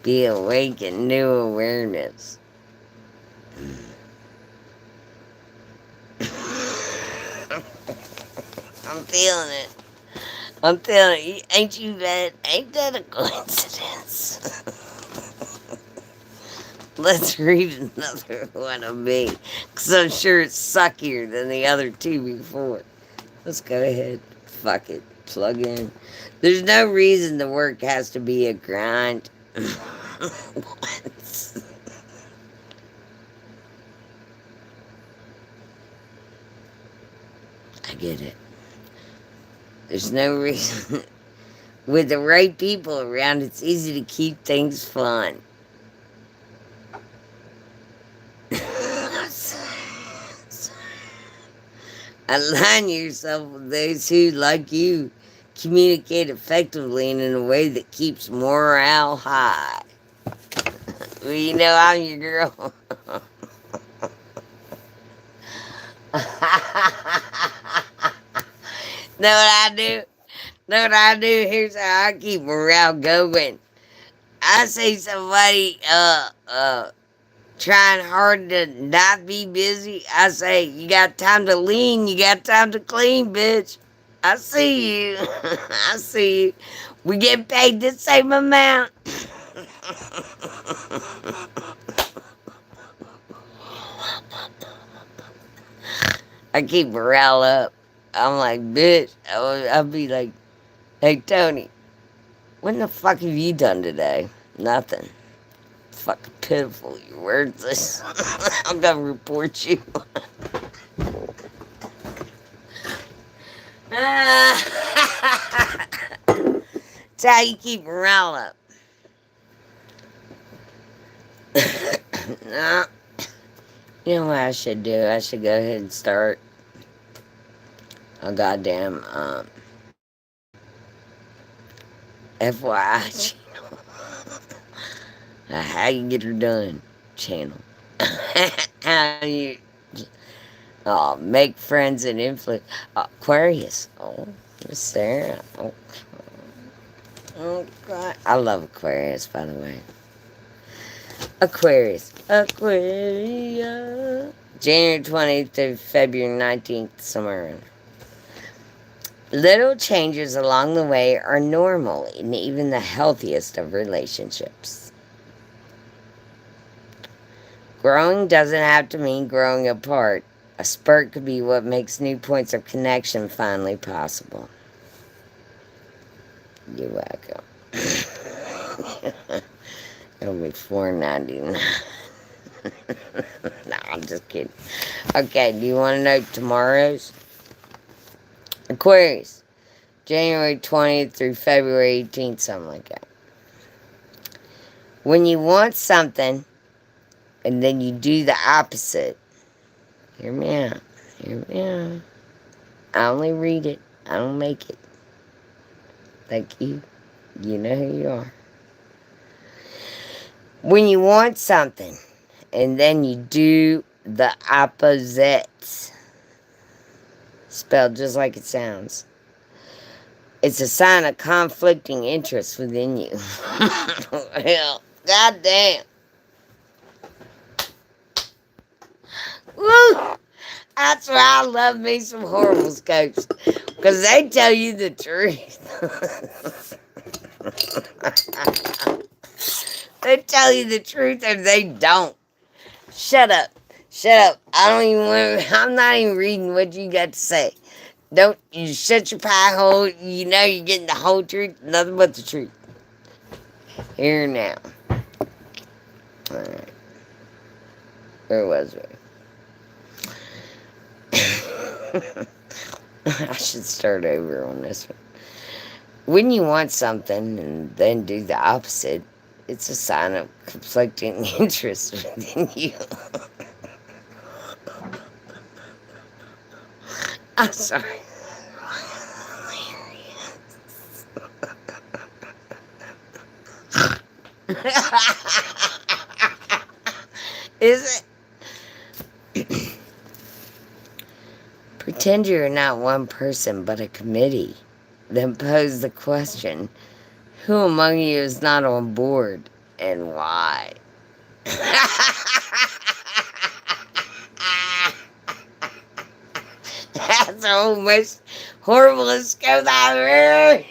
Be awake in new awareness. I'm feeling it. I'm feeling it. Ain't you that? Ain't that a coincidence? Let's read another one of me, because I'm sure it's suckier than the other two before. Let's go ahead. Fuck it. Plug in. There's no reason the work has to be a grind. What? I get it. There's no reason. With the right people around, it's easy to keep things fun. Align yourself with those who, like you, communicate effectively and in a way that keeps morale high. Well, you know I'm your girl. Know what I do? Know what I do? Here's how I keep morale going. I see somebody trying hard to not be busy. I say, you got time to lean, you got time to clean, bitch. I see you. I see you. We get paid the same amount. I keep morale up. I'm like, bitch. I'll be like, hey, Tony, what the fuck have you done today? Nothing. Fucking pitiful. You're worthless. I'm gonna report you. That's how you keep morale up. No. You know what I should do? I should go ahead and start a goddamn FYI channel. How you get her done channel. How you make friends and influence. Aquarius. Oh, Miss Sarah. Oh, God. I love Aquarius, by the way. Aquarius. Aquarius. January 20th to February 19th, somewhere around. Little changes along the way are normal in even the healthiest of relationships. Growing doesn't have to mean growing apart. A spurt could be what makes new points of connection finally possible. You're welcome. It'll be $4.99. No, I'm just kidding. Okay, do you want to know tomorrow's? Aquarius, January 20th through February 18th, something like that. When you want something and then you do the opposite, hear me out. Hear me out. I only read it. I don't make it. Thank you. You know who you are. When you want something and then you do the opposite, spelled just like it sounds, it's a sign of conflicting interests within you. Well, goddamn. Woo! That's why I love me some horoscopes. Because they tell you the truth. They tell you the truth or they don't. Shut up. Shut up. I don't even want, I'm not even reading what you got to say. Don't you shut your pie hole. You know you're getting the whole truth. Nothing but the truth. Here now. Alright. Where was we? I should start over on this one. When you want something and then do the opposite, it's a sign of conflicting interests within you. I'm sorry. Is it? Pretend you're not one person but a committee. Then pose the question, who among you is not on board and why? That's the most horriblest scope I've ever heard.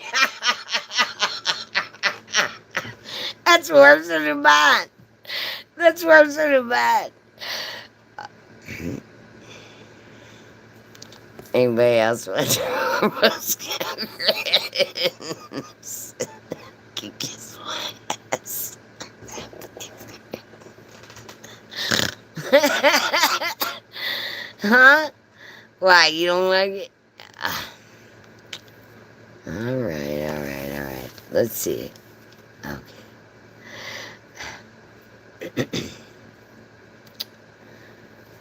That's worse than mine. That's worse than mine. Anybody else want to kiss my ass? Huh? Why, you don't like it? Alright. Let's see. Okay.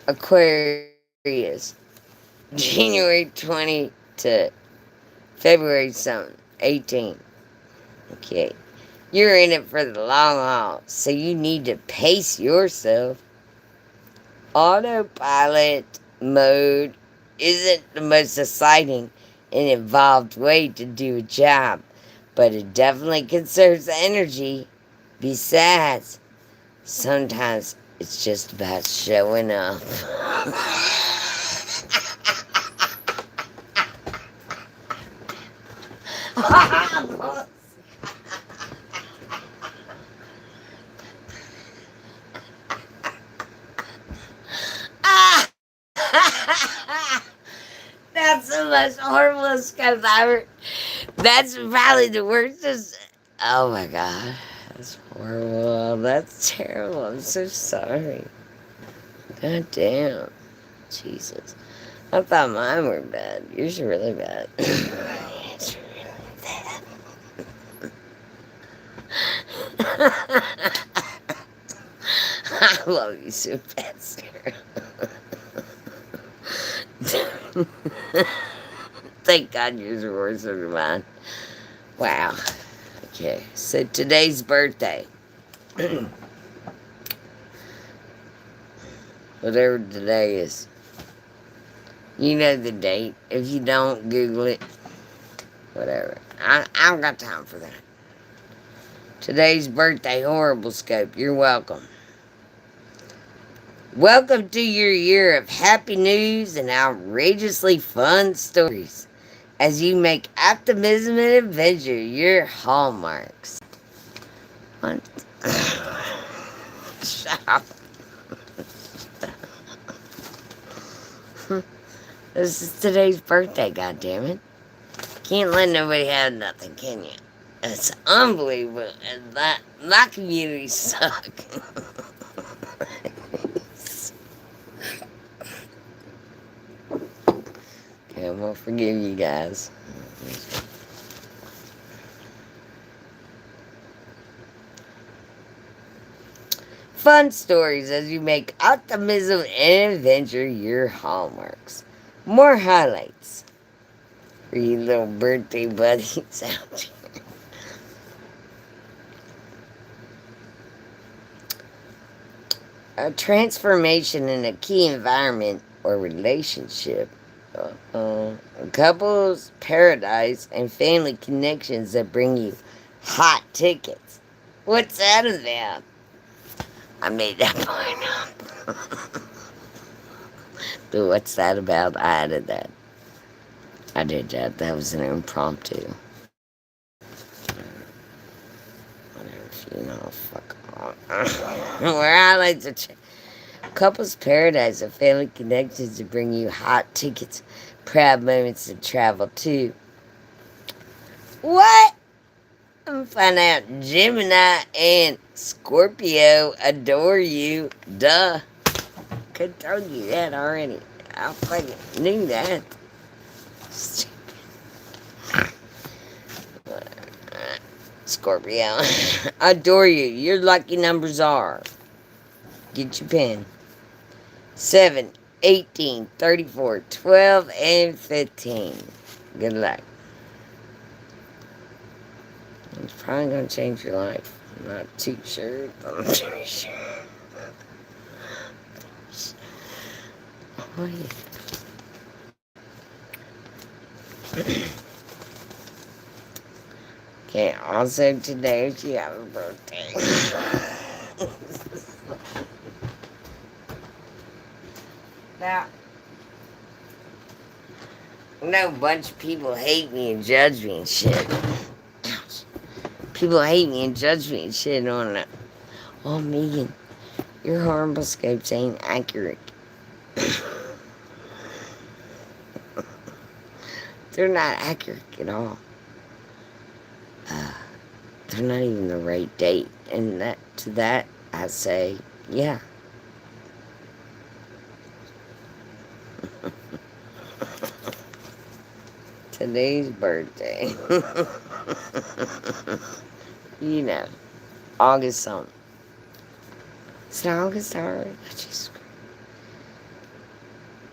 Aquarius. January 20 to February something, 18. Okay. You're in it for the long haul, so you need to pace yourself. Autopilot mode isn't the most exciting and involved way to do a job, but it definitely conserves energy. Besides, sometimes it's just about showing up. That's the most horrible stuff I ever. That's probably the worst. Oh my god. That's horrible. That's terrible. I'm so sorry. God damn. Jesus. I thought mine were bad. Yours are really bad. It's really bad. I love you so bad, Sarah. Thank God yours are worse than mine. Wow. Okay, so today's birthday. Whatever today is. You know the date. If you don't, Google it. Whatever. I don't got time for that. Today's birthday horrible scope. You're welcome. Welcome to your year of happy news and outrageously fun stories as you make optimism and adventure your hallmarks. What? Shut up. This is today's birthday, goddammit. Can't let nobody have nothing, can you? It's unbelievable. And that community suck. Okay, I'm gonna forgive you guys. Fun stories as you make optimism and adventure your hallmarks. More highlights for you little birthday buddies out there. A transformation in a key environment or relationship. A couple's paradise and family connections that bring you hot tickets. What's that about? I made that part up. Dude, what's that about? I added that. I did that. That was an impromptu. Whatever, you know, fuck off. Where I like to couples paradise and family connections to bring you hot tickets, proud moments to travel to. What? I'm finding out Gemini and Scorpio adore you. Duh. Could have told you that already. I fucking knew that. Stupid. Scorpio. Adore you. Your lucky numbers are. Get your pen. 7, 18, 34, 12, and 15. Good luck. It's probably going to change your life. I'm not too sure, but I'm pretty sure. Oh, yeah. Okay, also today she has a birthday. Now, I know a bunch of people hate me and judge me and shit. People hate me and judge me and shit on that. Oh, Megan, your horoscopes ain't accurate. They're not accurate at all. They're not even the right date. And to that, I say, yeah. Today's birthday. You know, August something. It's not August already.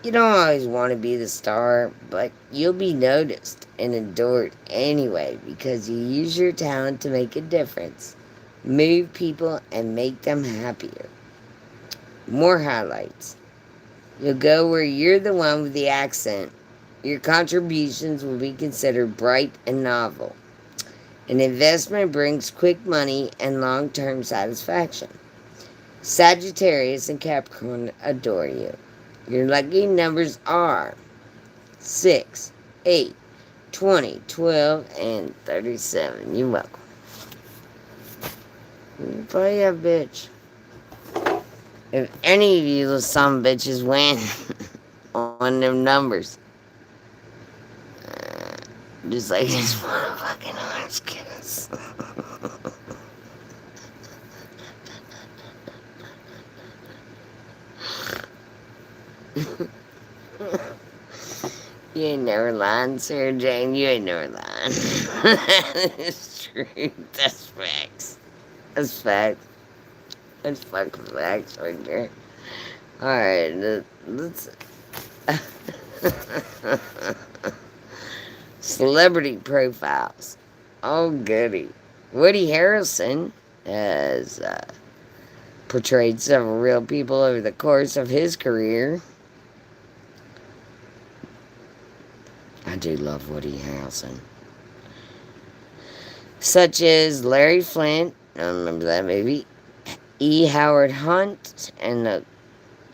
You don't always want to be the star, but you'll be noticed and adored anyway because you use your talent to make a difference, move people, and make them happier. More highlights. You'll go where you're the one with the accent. Your contributions will be considered bright and novel. An investment brings quick money and long term satisfaction. Sagittarius and Capricorn adore you. Your lucky numbers are 6, 8, 20, 12, and 37. You're welcome. Play that bitch. If any of you little some bitches win on them numbers, just like this motherfucking orange kiss. You ain't never lying, Sarah Jane. You ain't never lying. It's true. That's facts. That's facts. That's fucking facts right there. Alright, let's. Celebrity profiles. Oh, goody. Woody Harrelson has portrayed several real people over the course of his career. I do love Woody Harrelson. Such as Larry Flint, I remember that movie, E. Howard Hunt, and the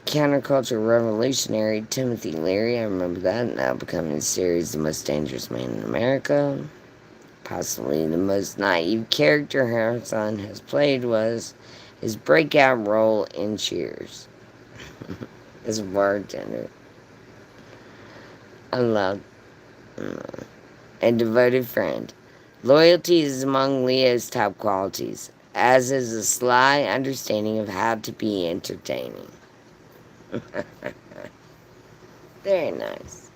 counterculture revolutionary Timothy Leary. I remember that, now becoming the series The Most Dangerous Man in America. Possibly the most naive character Harrison has played was his breakout role in Cheers as a bartender. I love a devoted friend. Loyalty is among Leo's top qualities, as is a sly understanding of how to be entertaining. Very nice.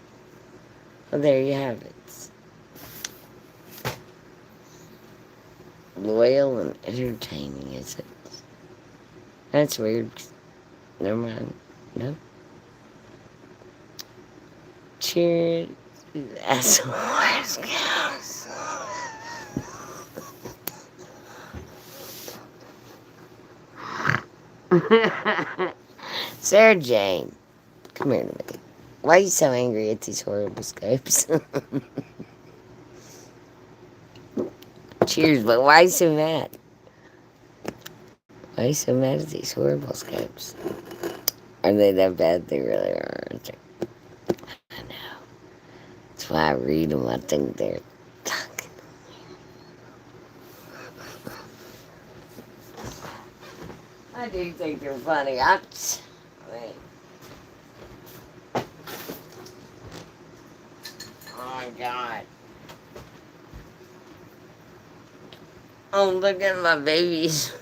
Well, there you have it. Loyal and entertaining, is it? That's weird. Never mind. No. Cheers. That's the worst goes. Sarah Jane, come here to me. Why are you so angry at these horrible scopes? Cheers, but why are you so mad? Why are you so mad at these horrible scopes? Are they that bad? They really are, aren't they? I know. That's why I read them. I think they're talking. I do think they're funny. Wait. Oh my god. Oh, look at my babies.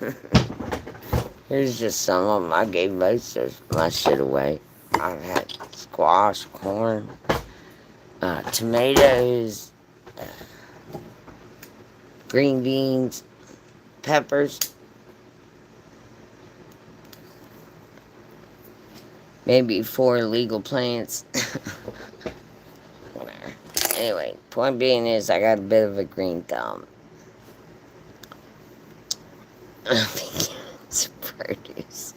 Here's just some of them. I gave most of my shit away. I've had squash, corn, tomatoes, green beans, peppers, maybe 4 illegal plants. Whatever. Anyway, point being is I got a bit of a green thumb. I think it's produce.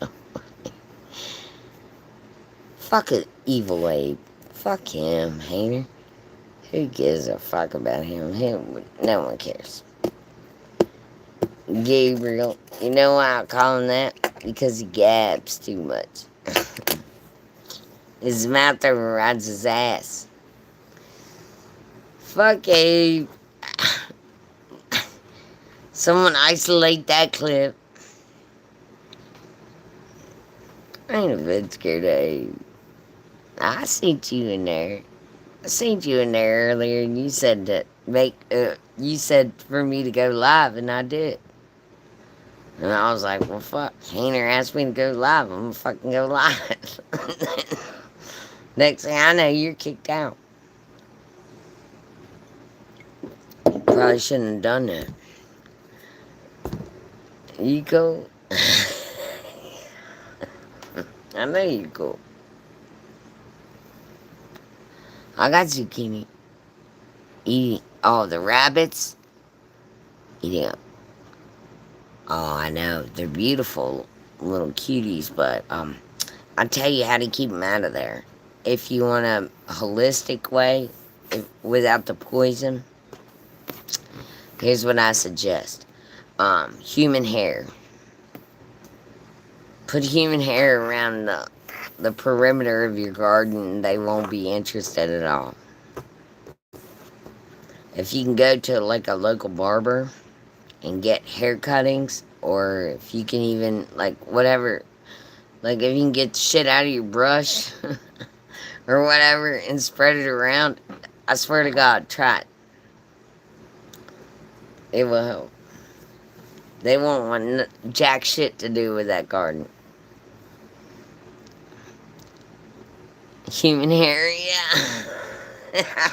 Fuck it, Evil Abe. Fuck him, hater. Who gives a fuck about him? No one cares. Gabriel. You know why I call him that? Because he gabs too much. His mouth overrides his ass. Fuck Abe. Someone isolate that clip. I ain't a bit scared of Abe. I seen you in there. I seen you in there earlier, and you said that you said for me to go live, and I did. And I was like, well, fuck. Hainer asked me to go live. I'm gonna fucking go live. Next thing I know, you're kicked out. Probably shouldn't have done that. You go. I know you go. I got zucchini. Eating all the rabbits. Eating. Oh, I know they're beautiful little cuties, but I'll tell you how to keep them out of there. If you want a holistic way, without the poison, here's what I suggest. Human hair. Put human hair around the perimeter of your garden, and they won't be interested at all. If you can go to like a local barber and get hair cuttings, or if you can even, like, whatever, like if you can get shit out of your brush or whatever and spread it around, I swear to God, try it. It will help. They won't want jack shit to do with that garden. Human hair, yeah.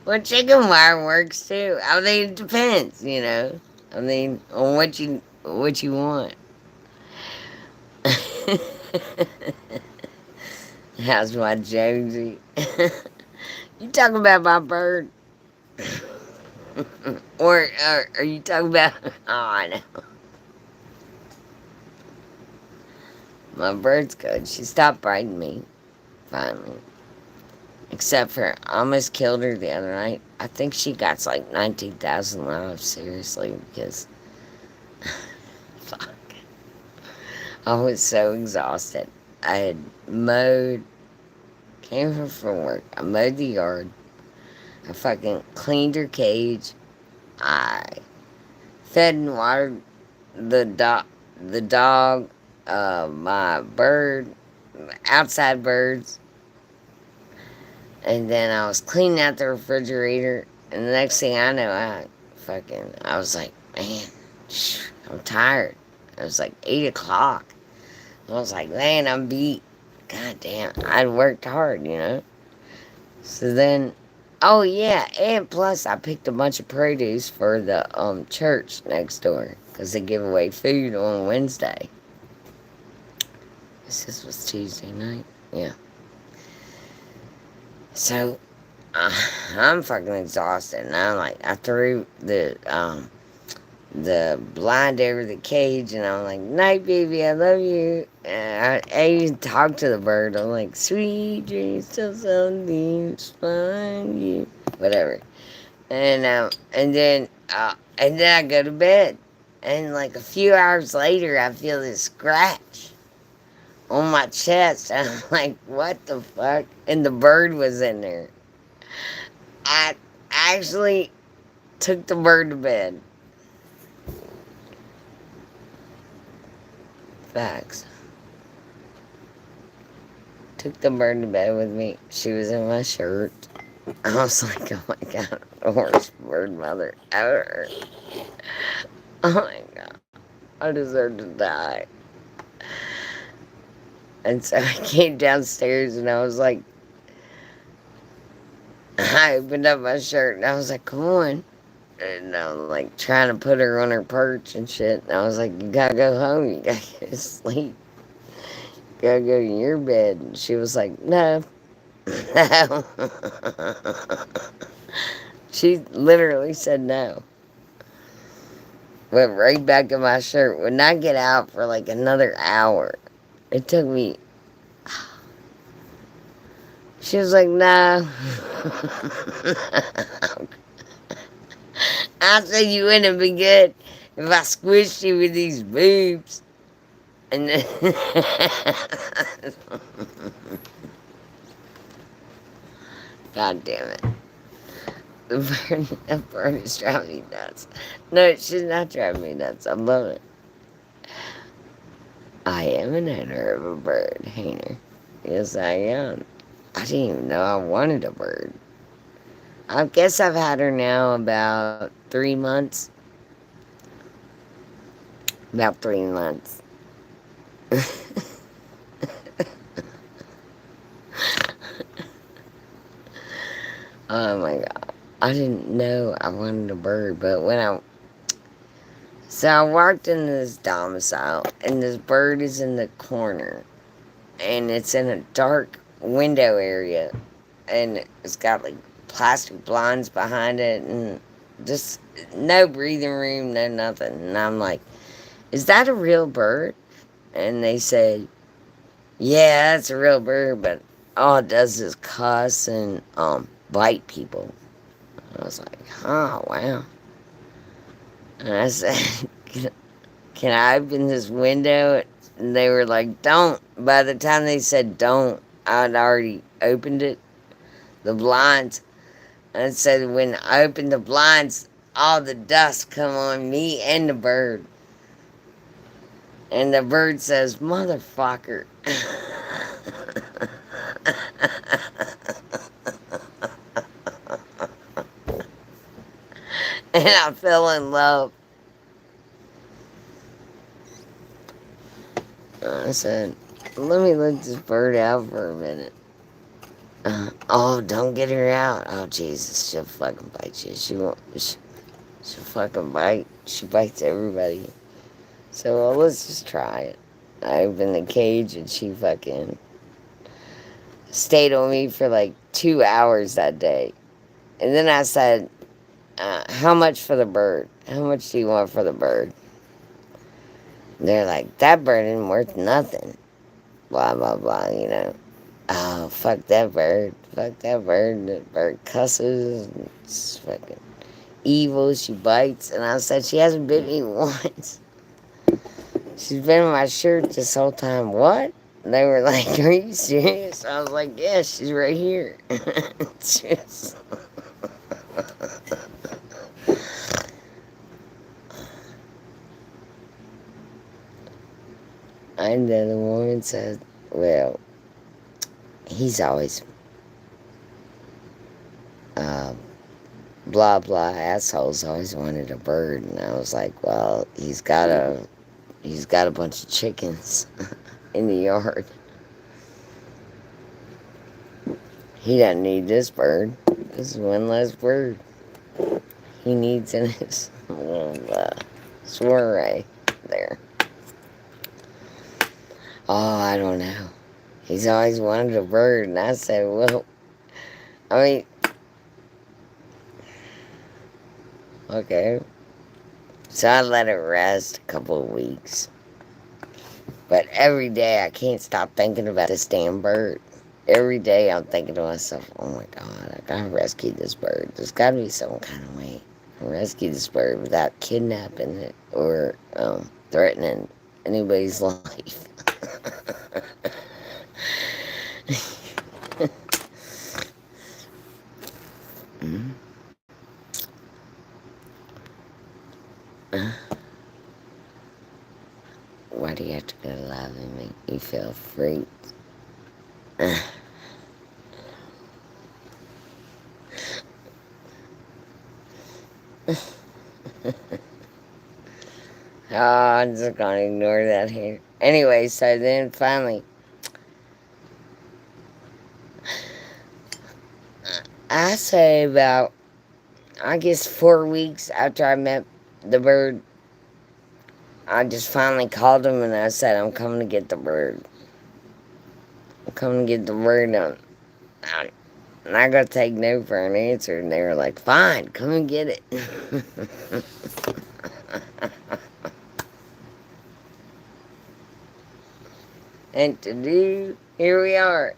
Well, chicken wire works too. I mean, it depends, you know. I mean, on what you want. How's my Jonesy? You talking about my bird? or are you talking about? Oh, I know. My bird's good. She stopped biting me, finally. Except for I almost killed her the other night. I think she got like 19,000 lives, seriously, because fuck. I was so exhausted. I had mowed, came home from work. I mowed the yard. I fucking cleaned her cage. I fed and watered the dog, my bird, outside birds. And then I was cleaning out the refrigerator. And the next thing I know, I was like, man, I'm tired. It was like 8 o'clock. I was like, man, I'm beat. God damn, I'd worked hard, you know? So then, oh yeah, and plus I picked a bunch of produce for the church next door. Because they give away food on Wednesday. This was Tuesday night. Yeah. So, I'm fucking exhausted. And I threw the blind over the cage, and I'm like, night, baby, I love you. And I even talked to the bird. I'm like, sweet dreams till sunbeams find you. Whatever. And then I go to bed. And like a few hours later, I feel this scratch on my chest. And I'm like, what the fuck? And the bird was in there. I actually took the bird to bed. Facts. Took the bird to bed with me. She was in my shirt. I was like, oh my god, the worst bird mother ever. Oh my god, I deserve to die. And so I came downstairs and I was like, I opened up my shirt and I was like, come on. And I'm like trying to put her on her perch and shit. And I was like, you gotta go home. You gotta go to sleep. You gotta go to your bed. And she was like, no. No. She literally said no. Went right back in my shirt. Would not get out for like another hour. It took me. She was like, no. I said you wouldn't be good if I squished you with these boobs. And then God damn it. The bird is driving me nuts. No, she's not driving me nuts. I love it. I am an owner of a bird, Hainer. Yes, I am. I didn't even know I wanted a bird. I guess I've had her now about 3 months. About 3 months. Oh my god. I didn't know I wanted a bird, but so I walked into this domicile, and this bird is in the corner, and it's in a dark window area, and it's got like plastic blinds behind it, and just no breathing room, no nothing. And I'm like, "Is that a real bird?" And they said, "Yeah, that's a real bird, but all it does is cuss and bite people." I was like, "Oh wow." And I said, "Can I open this window?" And they were like, "Don't." By the time they said don't, I'd already opened it, the blinds. And so when I opened the blinds, all the dust come on me and the bird. And the bird says, "Motherfucker." And I fell in love. I said, "Let me let this bird out for a minute." Oh, don't get her out. Oh, Jesus, she'll fucking bite you. She won't. She'll fucking bite. She bites everybody. So, well, let's just try it. I opened the cage and she fucking stayed on me for like 2 hours that day. And then I said, "How much for the bird? How much do you want for the bird?" They're like, "That bird isn't worth nothing." Blah, blah, blah, you know. Oh, fuck that bird. Fuck that bird. That bird cusses. It's fucking evil. She bites. And I said, "She hasn't bit me once. She's been in my shirt this whole time." "What?" They were like, "Are you serious?" I was like, "Yeah, she's right here." Just... And then the woman said, "Well, he's always uh, blah blah assholes always wanted a bird." And I was like, "Well, he's got a bunch of chickens in the yard. He doesn't need this bird. This is one less bird he needs in his little soiree there." Oh, I don't know. He's always wanted a bird, and I said, "Well, I mean, okay." So I let it rest a couple of weeks. But every day I can't stop thinking about this damn bird. Every day I'm thinking to myself, "Oh my God, I gotta rescue this bird. There's gotta be some kind of way to rescue this bird without kidnapping it or threatening anybody's life." Mm. Uh, Why do you have to go to love and make me feel free? Uh, oh, I'm just gonna ignore that here. Anyway, so then finally, I say about, I guess, 4 weeks after I met the bird, I just finally called him and I said, "I'm coming to get the bird. I'm coming to get the bird." I'm not gonna take no for an answer. And they were like, "Fine, come and get it." And to do, here we are.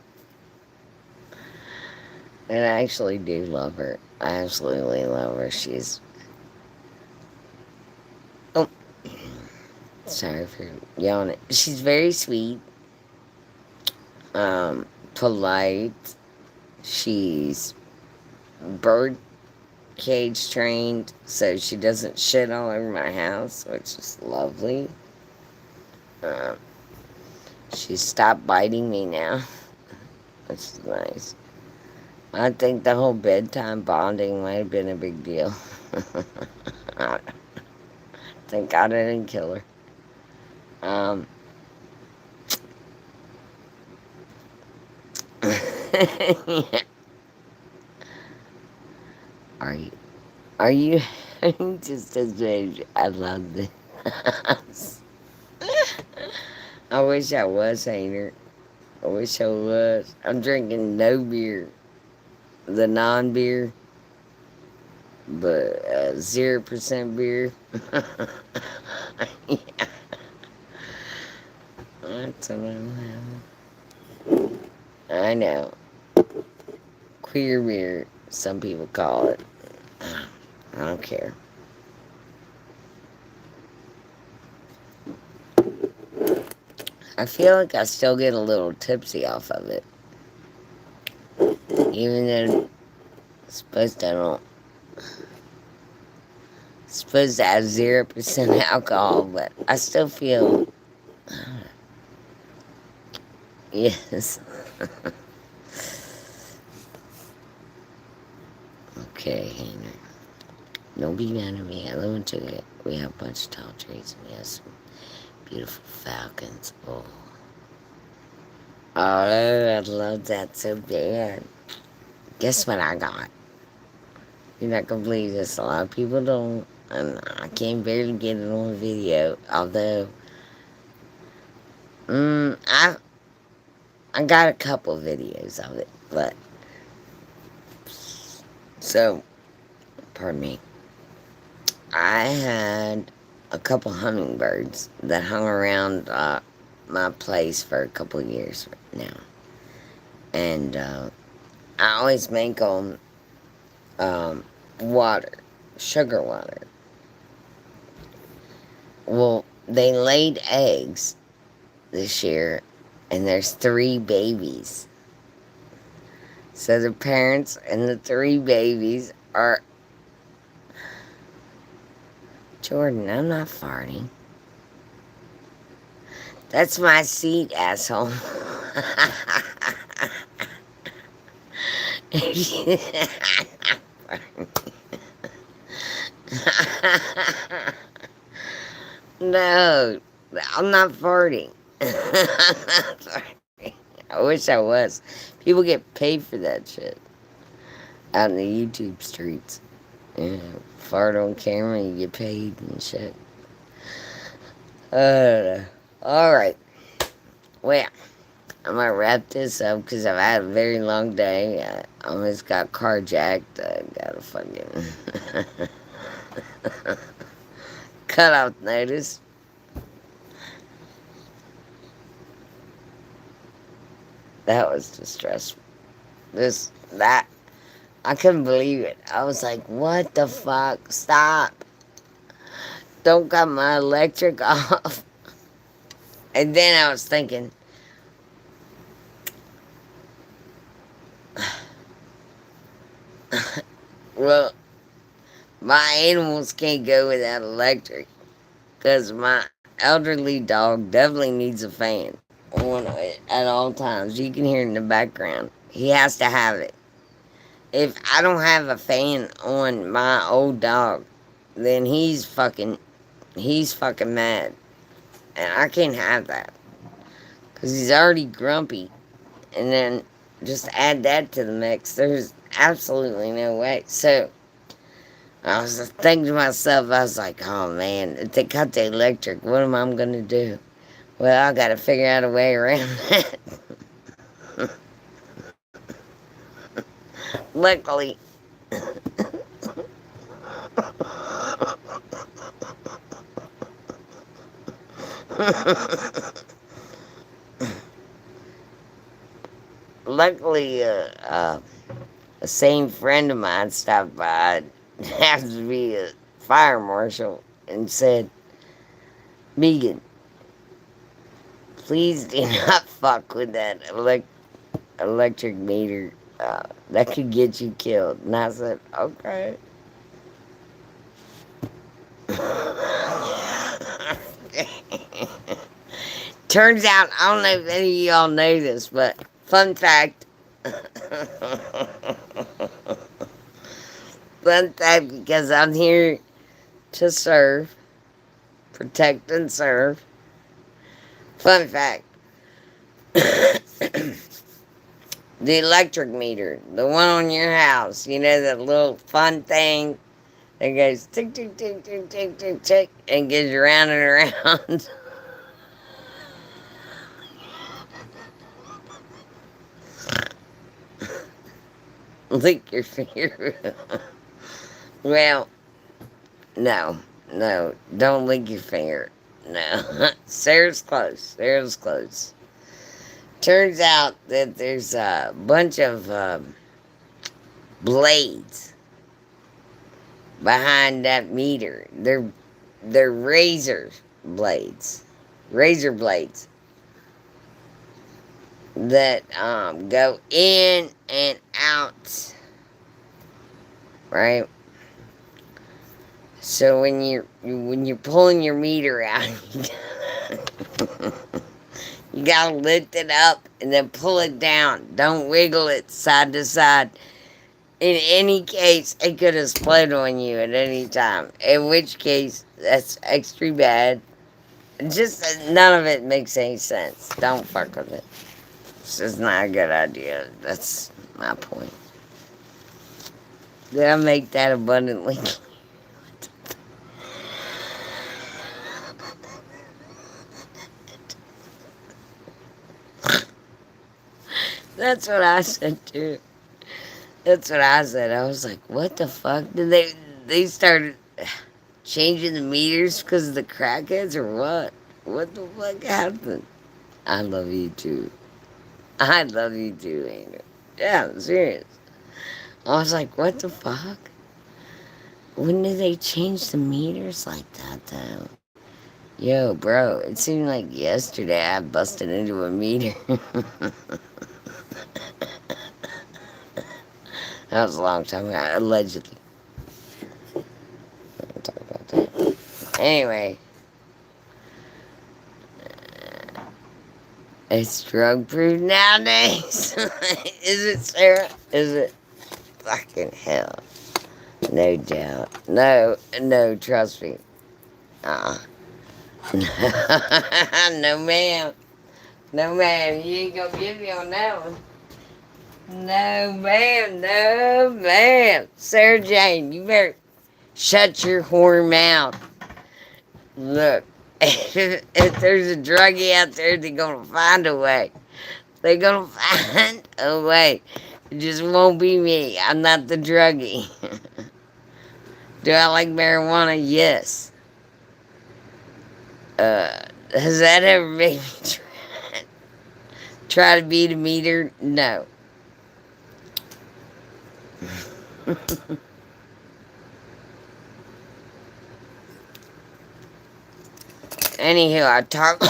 And I actually do love her. I absolutely love her. She's, oh, sorry for yawning. She's very sweet, polite. She's bird cage trained, so she doesn't shit all over my house, which is lovely. Um, she stopped biting me now, which is nice. I think the whole bedtime bonding might have been a big deal. Thank God I didn't kill her. Um, are you? Are you just as big? I love this. I wish I was Hainer. I wish I was. I'm drinking no beer. the non-beer, but 0% beer. Yeah, that's what I'm having. I know. Queer beer, some people call it. I don't care. I feel like I still get a little tipsy off of it. Even though it's supposed to have 0% alcohol, but I still feel yes. Okay, Henry. Don't be mad at me. I live into it. We have a bunch of tall trees and we have some beautiful falcons. Oh, I love that so bad. Guess what I got? You're not gonna believe this. A lot of people don't, and I can barely get it on video. Although, mm, I I got a couple videos of it, but so pardon me. I had a couple hummingbirds that hung around my place for a couple of years now, and I always make them water, sugar water. Well, they laid eggs this year, and there's three babies. So the parents and the three babies are. Jordan, I'm not farting. That's my seat, asshole. No, I'm not farting. I'm not farting. I wish I was. People get paid for that shit out in the YouTube streets. Yeah, fart on camera, you get paid and shit. Alright. Well, I'm gonna wrap this up because I've had a very long day. I almost got carjacked. I got a fucking cutoff notice. That was distressful. That, I couldn't believe it. I was like, what the fuck? Stop. Don't cut my electric off. And then I was thinking, well, my animals can't go without electric. Because my elderly dog definitely needs a fan on it at all times. You can hear it in the background. He has to have it. If I don't have a fan on my old dog, then he's fucking mad. And I can't have that. Because he's already grumpy. And then just add that to the mix. There's absolutely no way. So I was just thinking to myself, I was like, oh man, if they cut the electric, what am I going to do? Well, I got to figure out a way around that. Luckily, luckily, a same friend of mine stopped by. It happens to be a fire marshal and said, Megan, please do not fuck with that electric meter. That could get you killed. And I said, okay. Turns out, I don't know if any of y'all know this, but fun fact. Fun fact, because I'm here to serve, protect, and serve. Fun fact. The electric meter, the one on your house, you know, that little fun thing that goes tick, tick, tick, tick, tick, tick, tick, and gets you round and around. Lick your finger. Well, no, no, don't lick your finger. No, Sarah's close. Sarah's close. Turns out that there's a bunch of blades behind that meter. They're razor blades that go in and out, right? So when you're pulling your meter out, you gotta lift it up and then pull it down. Don't wiggle it side to side. In any case, it could have split on you at any time. In which case, that's extra bad. Just none of it makes any sense. Don't fuck with it. It's just not a good idea. That's my point. Did I make that abundantly clear? That's what I said too. That's what I said. I was like, what the fuck? Did they started changing the meters because of the crackheads or what? What the fuck happened? I love you too. I love you too, Andrew. Yeah, I'm serious. I was like, what the fuck? When did they change the meters like that though? Yo, bro, it seemed like yesterday I busted into a meter. That was a long time ago, allegedly. I don't talk about that. Anyway, it's drug proof nowadays. Is it, Sarah? Is it? Fucking hell. No doubt. No, no, trust me. Uh-uh. No, ma'am. No, ma'am. You ain't gonna get me on that one. No, ma'am. No, ma'am. Sarah Jane, you better shut your whore mouth. Look, if there's a druggie out there, they're gonna find a way. They're gonna find a way. It just won't be me. I'm not the druggie. Do I like marijuana? Yes. Has that ever made me try to beat a meter? No. Anywho, I talk.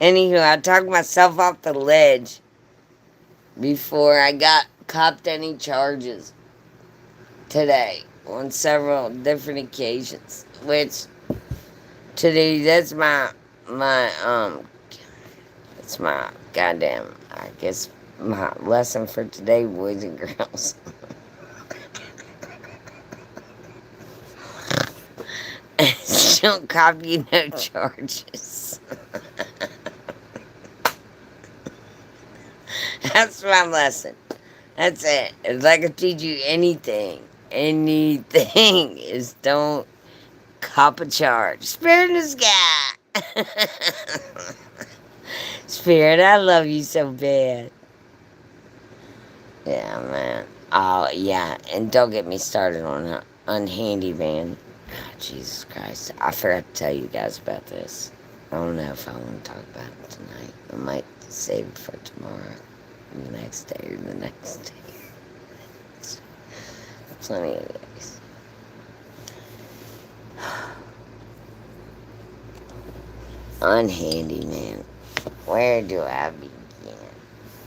Anywho, I talked myself off the ledge before I got copped any charges today on several different occasions. Which today, that's it's my goddamn, I guess, my lesson for today, boys and girls. Don't copy no charges. That's my lesson. That's it. If I could teach you anything, is don't cop a charge. Spirit in the sky. Spirit, I love you so bad. Yeah, man. Oh, yeah. And don't get me started on Handyman. God, Jesus Christ. I forgot to tell you guys about this. I don't know if I want to talk about it tonight. I might save it for tomorrow. The next day or the next day. Plenty of days. Unhandy, man. Where do I begin?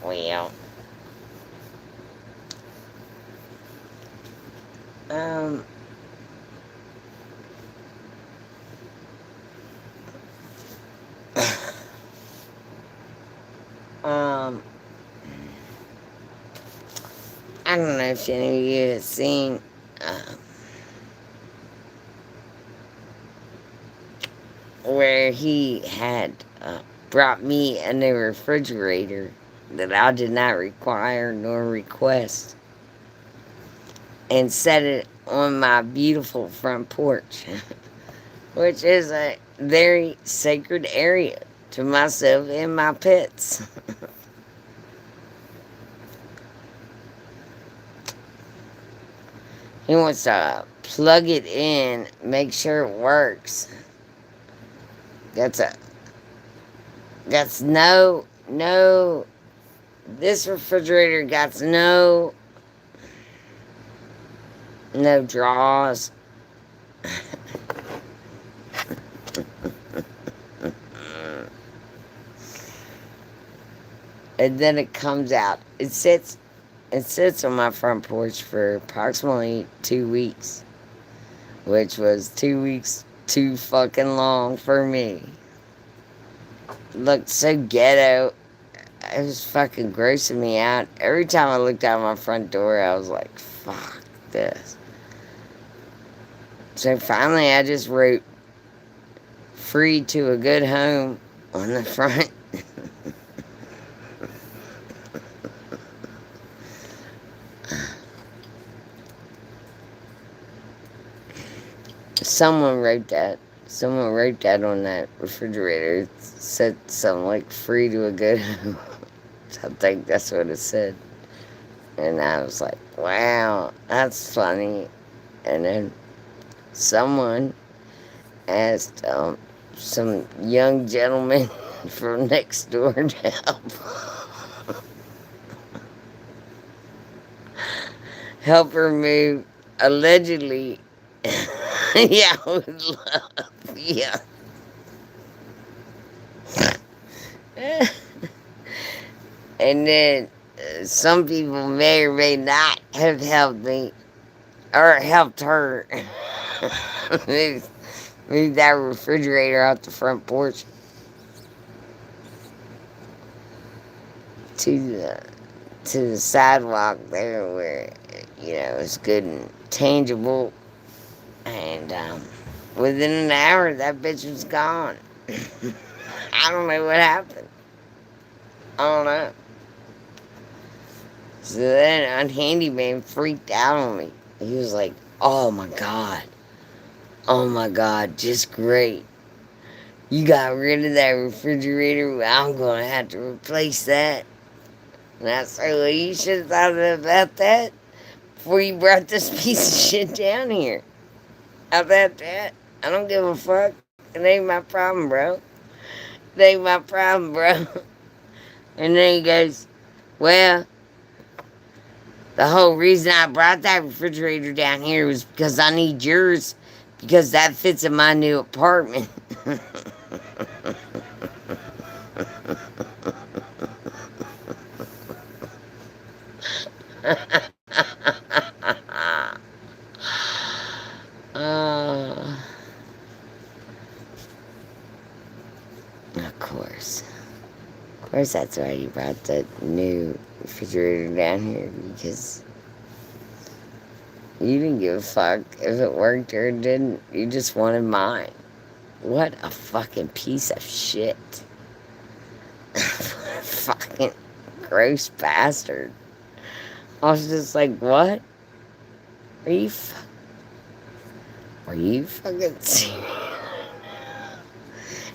Well, um, I don't know if any of you have seen, where he had brought me a new refrigerator that I did not require nor request and set it on my beautiful front porch, which is a very sacred area to myself and my pets. He wants to plug it in, make sure it works. That's a that's no. This refrigerator got no drawers. And then it comes out. It sits on my front porch for approximately 2 weeks, which was 2 weeks too fucking long for me. Looked so ghetto. It was fucking grossing me out. Every time I looked out my front door, I was like, fuck this. So finally, I just wrote "free to a good home" on the front. Someone wrote that. Someone wrote that on that refrigerator. It said something like "free to a good home." I think that's what it said. And I was like, wow, that's funny. And then someone asked some young gentleman from next door to help her move, allegedly. Yeah, with love. Yeah. And then some people may or may not have helped me or helped her move that refrigerator out the front porch to the sidewalk there where it's good and tangible. And within an hour, that bitch was gone. I don't know what happened. I don't know. So then a handyman freaked out on me. He was like, oh my God, just great. You got rid of that refrigerator. Well, I'm going to have to replace that. And I said, well, you should have thought about that before you brought this piece of shit down here. How about that? I don't give a fuck. It ain't my problem, bro. It ain't my problem, bro. And then he goes, well, the whole reason I brought that refrigerator down here was because I need yours because that fits in my new apartment. Of course. Of course, that's why you brought the new refrigerator down here, because you didn't give a fuck if it worked or it didn't. You just wanted mine. What a fucking piece of shit. Fucking gross bastard. I was just like, what? Are you fucking serious?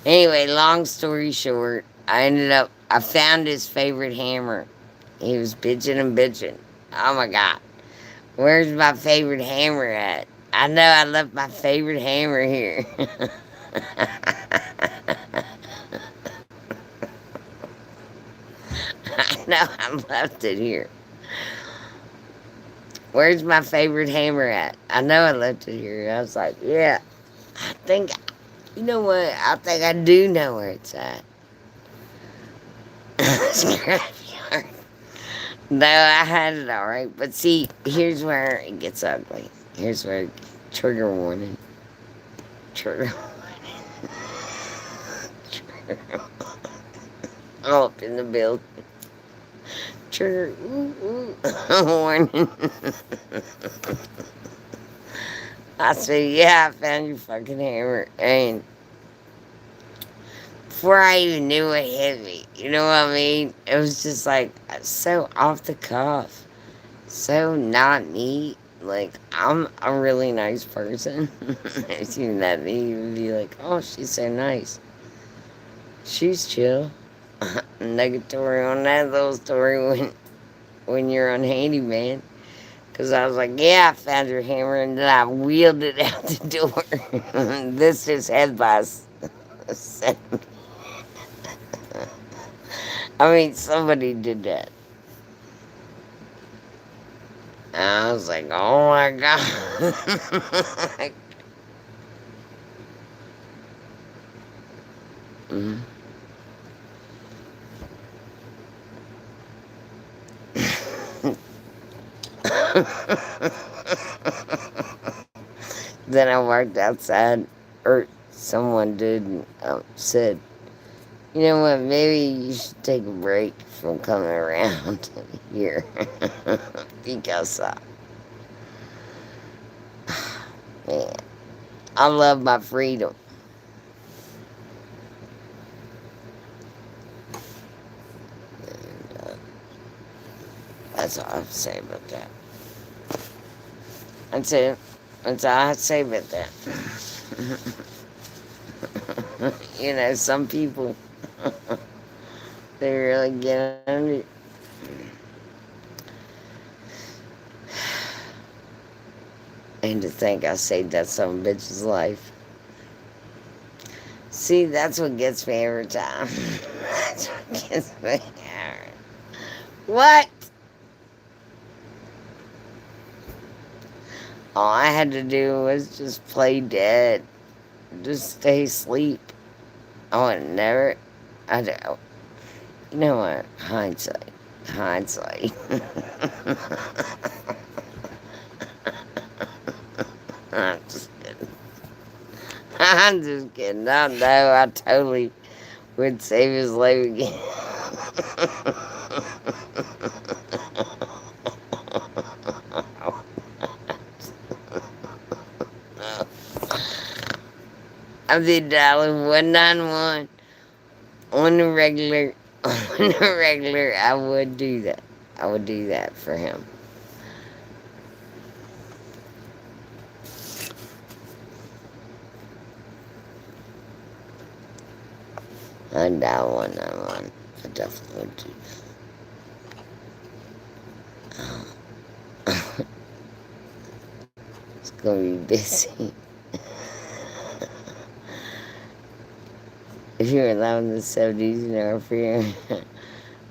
Anyway, long story short, I found his favorite hammer. He was bitching and bitching. Oh my God. Where's my favorite hammer at? I know I left my favorite hammer here. I know I left it here. Where's my favorite hammer at? I know I left it here. I was like, yeah, you know what? I think I do know where it's at. Scrapyard. No, I had it all right. But see, here's where it gets ugly. Here's where trigger warning. Trigger warning. Trigger warning. All up in the building. Trigger warning. I said, yeah, I found your fucking hammer. And before I even knew it hit me, you know what I mean? It was just like so off the cuff. So not neat. Like, I'm a really nice person. If you met me, you would be like, oh, she's so nice. She's chill. Negatory on that little story when you're on handyman. Because I was like, yeah, I found your hammer, and then I wheeled it out the door. This is head by I mean, somebody did that. And I was like, oh my God. Mm. Then I walked outside, or someone did, said, you know what, maybe you should take a break from coming around here. Because, man, I love my freedom. And, that's all I have to say about that. That's it. That's all I have to say about that. You know, some people, they really get under it. And to think I saved that some bitch's life. See, that's what gets me every time. That's what gets me every time. What? All I had to do was just play dead. Just stay asleep. I would never. I don't. You know what? Hindsight. Hindsight. I'm just kidding. I'm just kidding. I know I totally would save his life again. I did dialing 191 on the regular. On the regular, I would do that. I would do that for him. I'd dial 191. I definitely would do that. It's gonna be busy. If you were alive in the 70s and our fear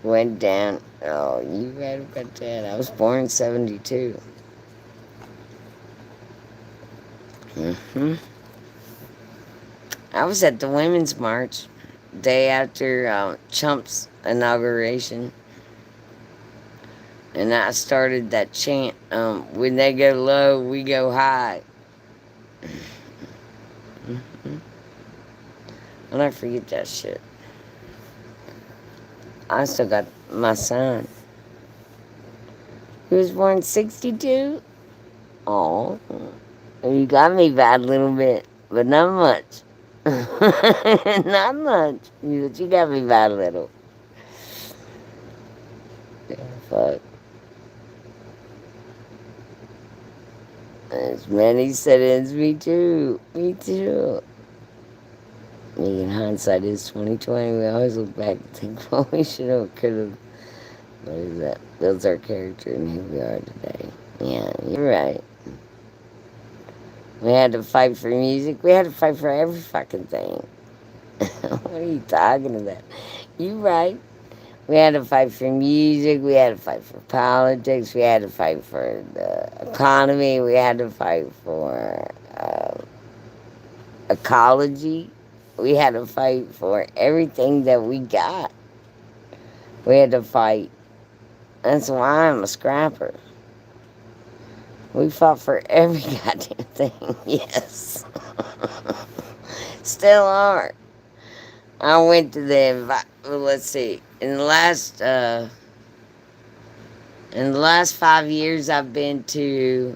went down, oh, you right about that. I was born in 72. I was at the Women's March day after Trump's inauguration. And I started that chant, when they go low, we go high. I'll never forget that shit. I still got my son. He was born in 62. Oh, you got me bad a little bit, but not much. Not much. You got me bad a little. Yeah, fuck. As many sit-ins, me too. Me too. Me in hindsight is 2020. We always look back and think, well, we should have, could have. What is that? Builds our character and who we are today. Yeah, you're right. We had to fight for music. We had to fight for every fucking thing. What are you talking about? You right. We had to fight for music. We had to fight for politics. We had to fight for the economy. We had to fight for ecology. We had to fight for everything that we got. We had to fight. That's why I'm a scrapper. We fought for every goddamn thing. Yes. Still are. I went to let's see. In the last 5 years, I've been to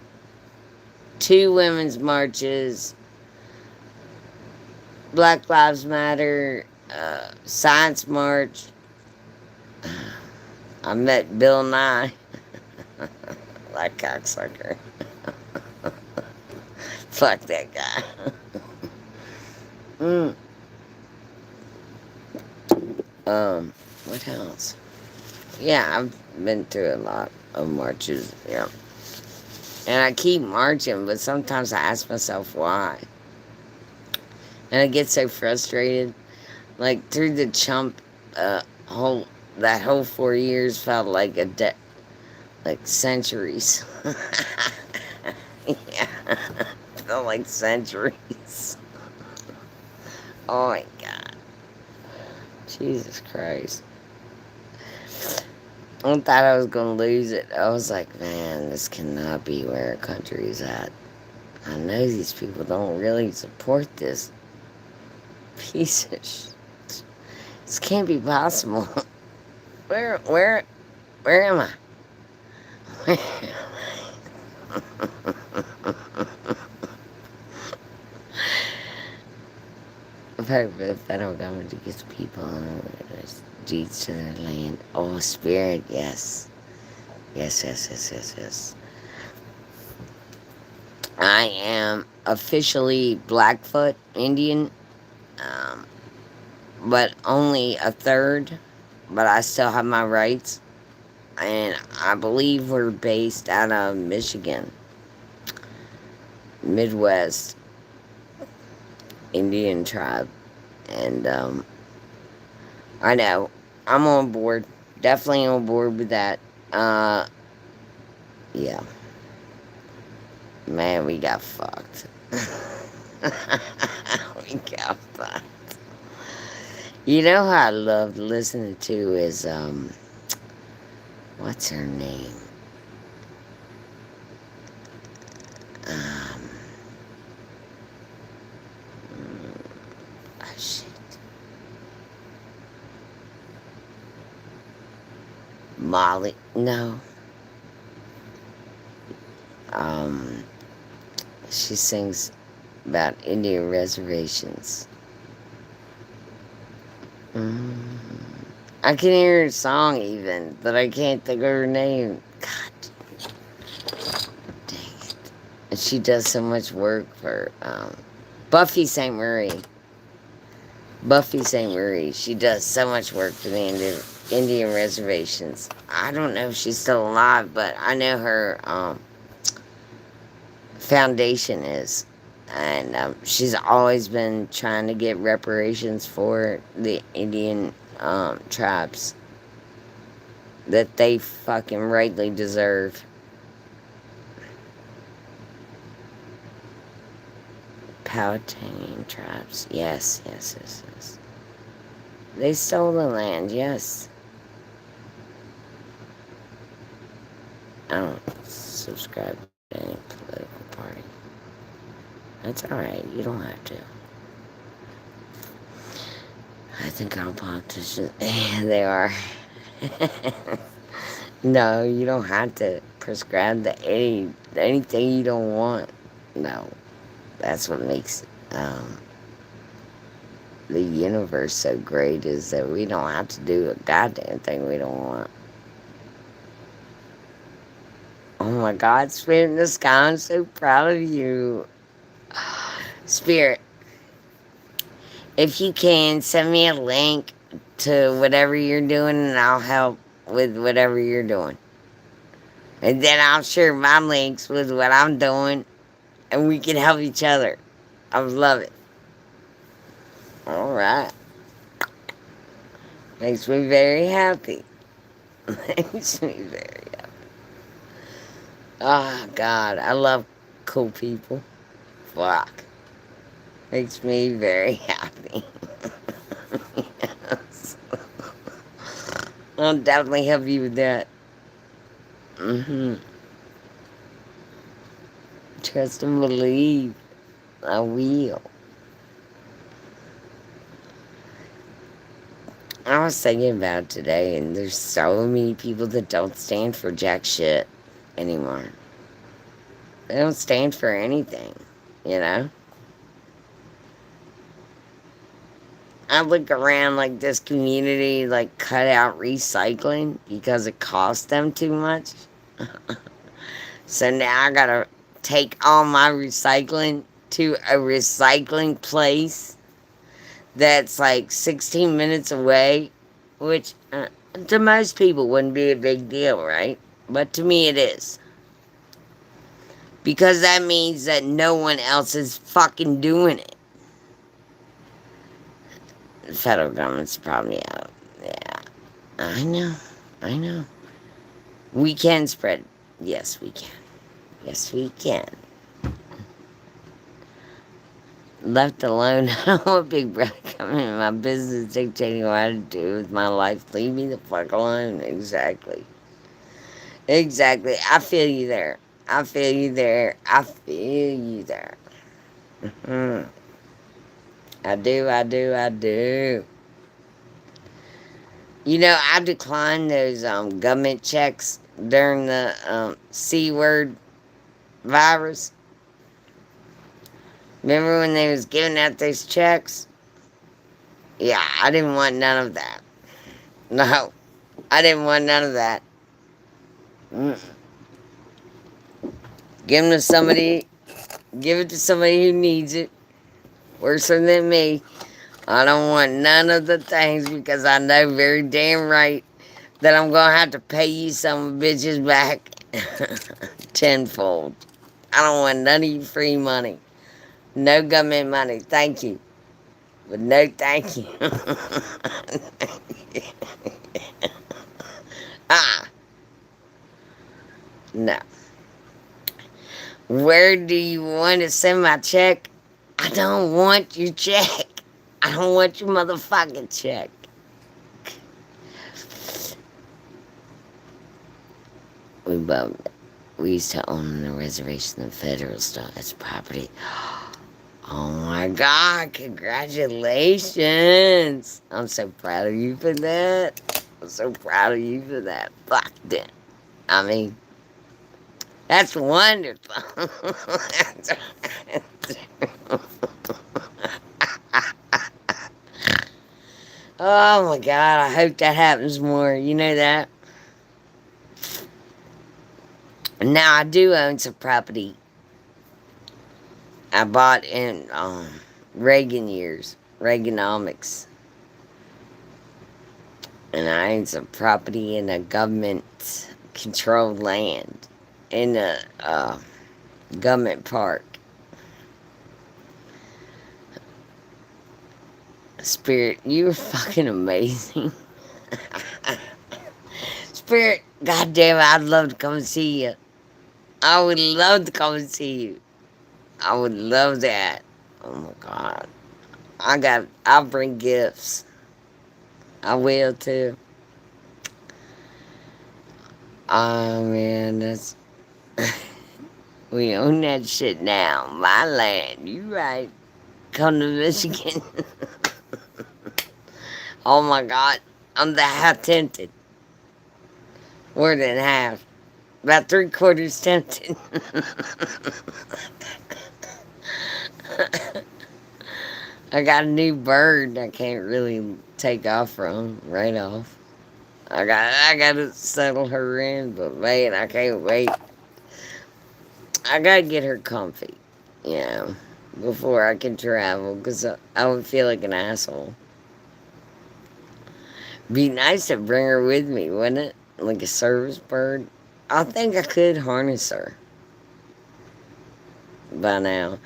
2 women's marches, Black Lives Matter, Science March. I met Bill Nye, that cocksucker. Fuck that guy. mm. What else? Yeah, I've been through a lot of marches. Yeah, and I keep marching, but sometimes I ask myself why, and I get so frustrated. Like through the chump, whole that whole 4 years felt like like centuries. Yeah, felt like centuries. Oh my god, Jesus Christ! I thought I was gonna lose it. I was like, man, this cannot be where our country is at. I know these people don't really support this piece of shit. This can't be possible. Where, where, where am I? Where am I? Perfect. The federal government to get people deeds to their land. Oh, spirit, yes. Yes, yes, yes, yes, yes. I am officially Blackfoot Indian, um, but only a third. But I still have my rights, and I believe we're based out of Michigan, Midwest Indian tribe, and I know I'm on board. Definitely on board with that. Yeah, man, we got fucked. We got fucked. You know who I loved listening to is what's her name? Um, oh shit, Molly? No. Um, she sings about Indian reservations. Mm. I can hear her song even, but I can't think of her name. God dang it. And she does so much work for Buffy St. Marie. Buffy St. Marie. She does so much work for the Indian reservations. I don't know if she's still alive, but I know her foundation is. And she's always been trying to get reparations for the Indian tribes that they fucking rightly deserve. Powhatan tribes. Yes, yes, yes, yes. They stole the land, yes. I don't subscribe to any political party. That's alright, you don't have to. I think our politicians, they are. No, you don't have to prescribe to anything you don't want. No, that's what makes the universe so great is that we don't have to do a goddamn thing we don't want. Oh my God, Spirit in the sky, I'm so proud of you. Spirit, if you can, send me a link to whatever you're doing and I'll help with whatever you're doing. And then I'll share my links with what I'm doing and we can help each other. I would love it. All right. Makes me very happy. Makes me very happy. Oh, God. I love cool people. Fuck. Makes me very happy. Yes. I'll definitely help you with that. Mm-hmm. Trust and believe. I will. I was thinking about it today, and there's so many people that don't stand for jack shit anymore. They don't stand for anything, you know? I look around like this community, like, cut out recycling because it costs them too much. So now I gotta take all my recycling to a recycling place that's like 16 minutes away, which to most people wouldn't be a big deal, right? But to me it is. Because that means that no one else is fucking doing it. The federal government's probably out. Yeah, I know. I know. We can spread. Yes, we can. Yes, we can. Left alone, I don't want Big Brother coming in my business dictating what I do with my life. Leave me the fuck alone. Exactly. Exactly. I feel you there. I feel you there. I feel you there. Mm-hmm. I do, I do, I do. You know, I declined those government checks during the C word virus. Remember when they was giving out those checks? Yeah, I didn't want none of that. No, I didn't want none of that. Mm. Give them to somebody. Give it to somebody who needs it. Worse than me. I don't want none of the things because I know very damn right that I'm gonna have to pay you some bitches back tenfold. I don't want none of your free money. No government money. Thank you. But no thank you. Ah, no. Where do you want to send my check? I don't want your check. I don't want your motherfucking check. We used to own the reservation of federal stuff as property. Oh my God, congratulations. I'm so proud of you for that. I'm so proud of you for that. Fuck that. I mean, that's wonderful. Oh my God, I hope that happens more. You know that? Now, I do own some property I bought in Reagan years, Reaganomics. And I own some property in a government controlled land in a government park. Spirit, you are fucking amazing. Spirit, goddamn, I'd love to come and see you. I would love to come and see you. I would love that. Oh my God. I'll bring gifts. I will too. Oh man, that's we own that shit now. My land. You right. Come to Michigan. Oh my God. I'm that half tempted. More than half. About 3/4 tempted. I got a new bird I can't really take off from right off. I gotta settle her in, but man, I can't wait. I gotta get her comfy, you know, before I can travel, because I would feel like an asshole. Be nice to bring her with me, wouldn't it? Like a service bird. I think I could harness her by now.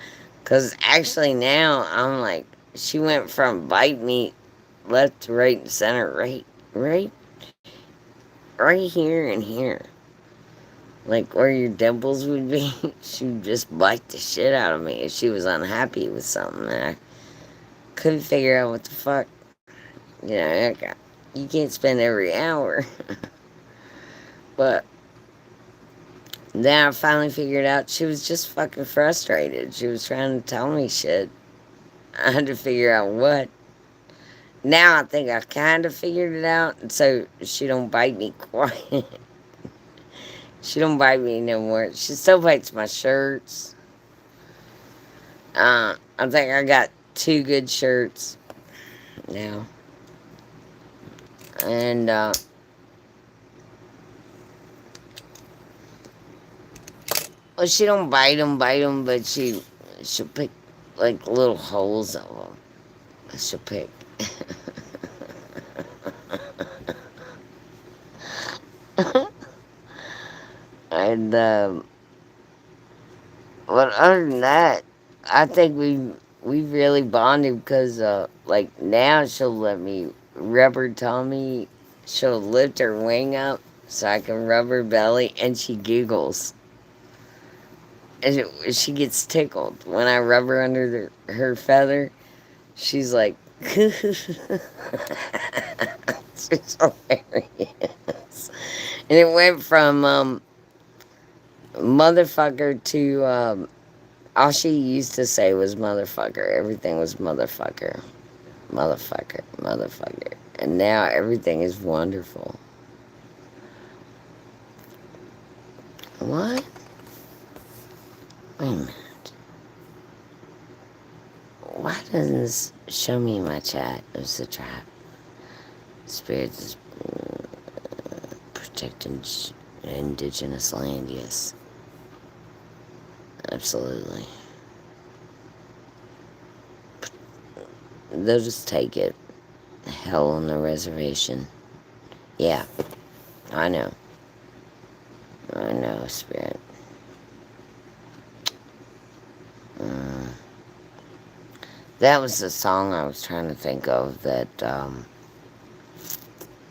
Because actually now, I'm like, she went from bite me left to right and center, right here and here. Like where your dimples would be. She would just bite the shit out of me if she was unhappy with something. And I couldn't figure out what the fuck. You know, you can't spend every hour. But then I finally figured out she was just fucking frustrated. She was trying to tell me shit. I had to figure out what. Now I think I've kind of figured it out, so she don't bite me quite. She don't bite me no more. She still bites my shirts. I think I got 2 good shirts now. And, Well, she don't bite them, but she'll pick like little holes of them. She'll pick. And but other than that, I think we really bonded because like now she'll let me rub her tummy. She'll lift her wing up so I can rub her belly, and she giggles. And she gets tickled when I rub her under her feather. She's like, she's hilarious. And it went from motherfucker to all she used to say was motherfucker. Everything was motherfucker, motherfucker, motherfucker. And now everything is wonderful. What? Wait a minute. Why doesn't this show me in my chat? It was a trap. Spirits is protecting indigenous land, yes. Absolutely. They'll just take it. Hell on the reservation. Yeah, I know. I know, Spirit. That was the song I was trying to think of that,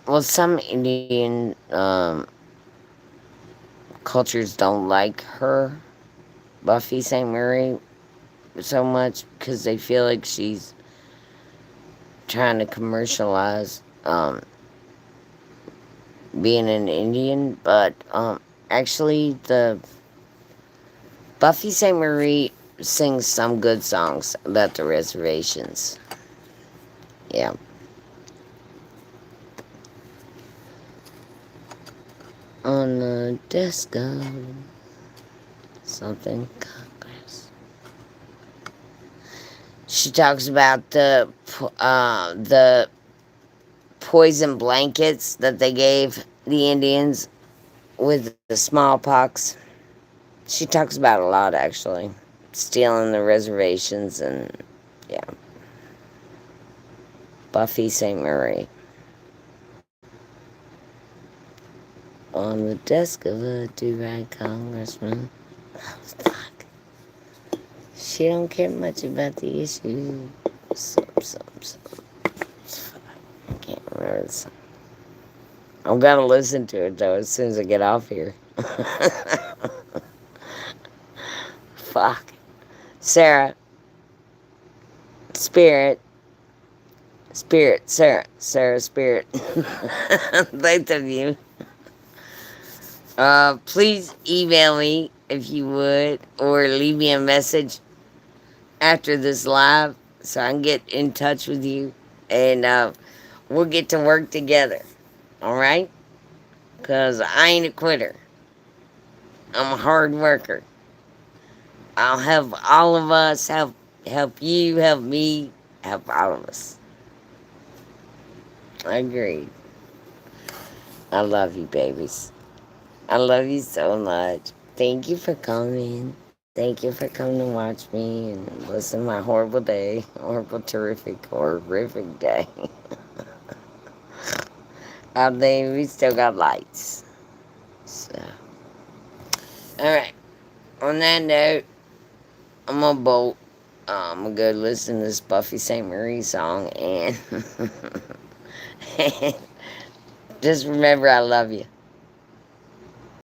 well, some Indian cultures don't like her, Buffy Sainte-Marie, so much because they feel like she's trying to commercialize being an Indian, but actually the Buffy Sainte-Marie sings some good songs about the reservations. Yeah. On the desk of something Congress. She talks about the poison blankets that they gave the Indians with the smallpox. She talks about a lot, actually. Stealing the reservations and, yeah. Buffy Sainte-Marie. On the desk of a do-rag congressman. Oh, fuck. She don't care much about the issue. I can't remember the song. I'm gonna listen to it, though, as soon as I get off here. Fuck. Sarah. Spirit. Sarah. Sarah, Spirit. Both of you. Please email me if you would, or leave me a message after this live so I can get in touch with you, and we'll get to work together. All right? Because I ain't a quitter. I'm a hard worker. I'll help all of us, help you, help me, help all of us. Agreed. I love you, babies. I love you so much. Thank you for coming. Thank you for coming to watch me and listen to my horrible day. Horrific day. Out there, we still got lights. So, alright. On that note, I'm gonna bolt. I'm gonna go listen to this Buffy Sainte-Marie song and just remember I love you.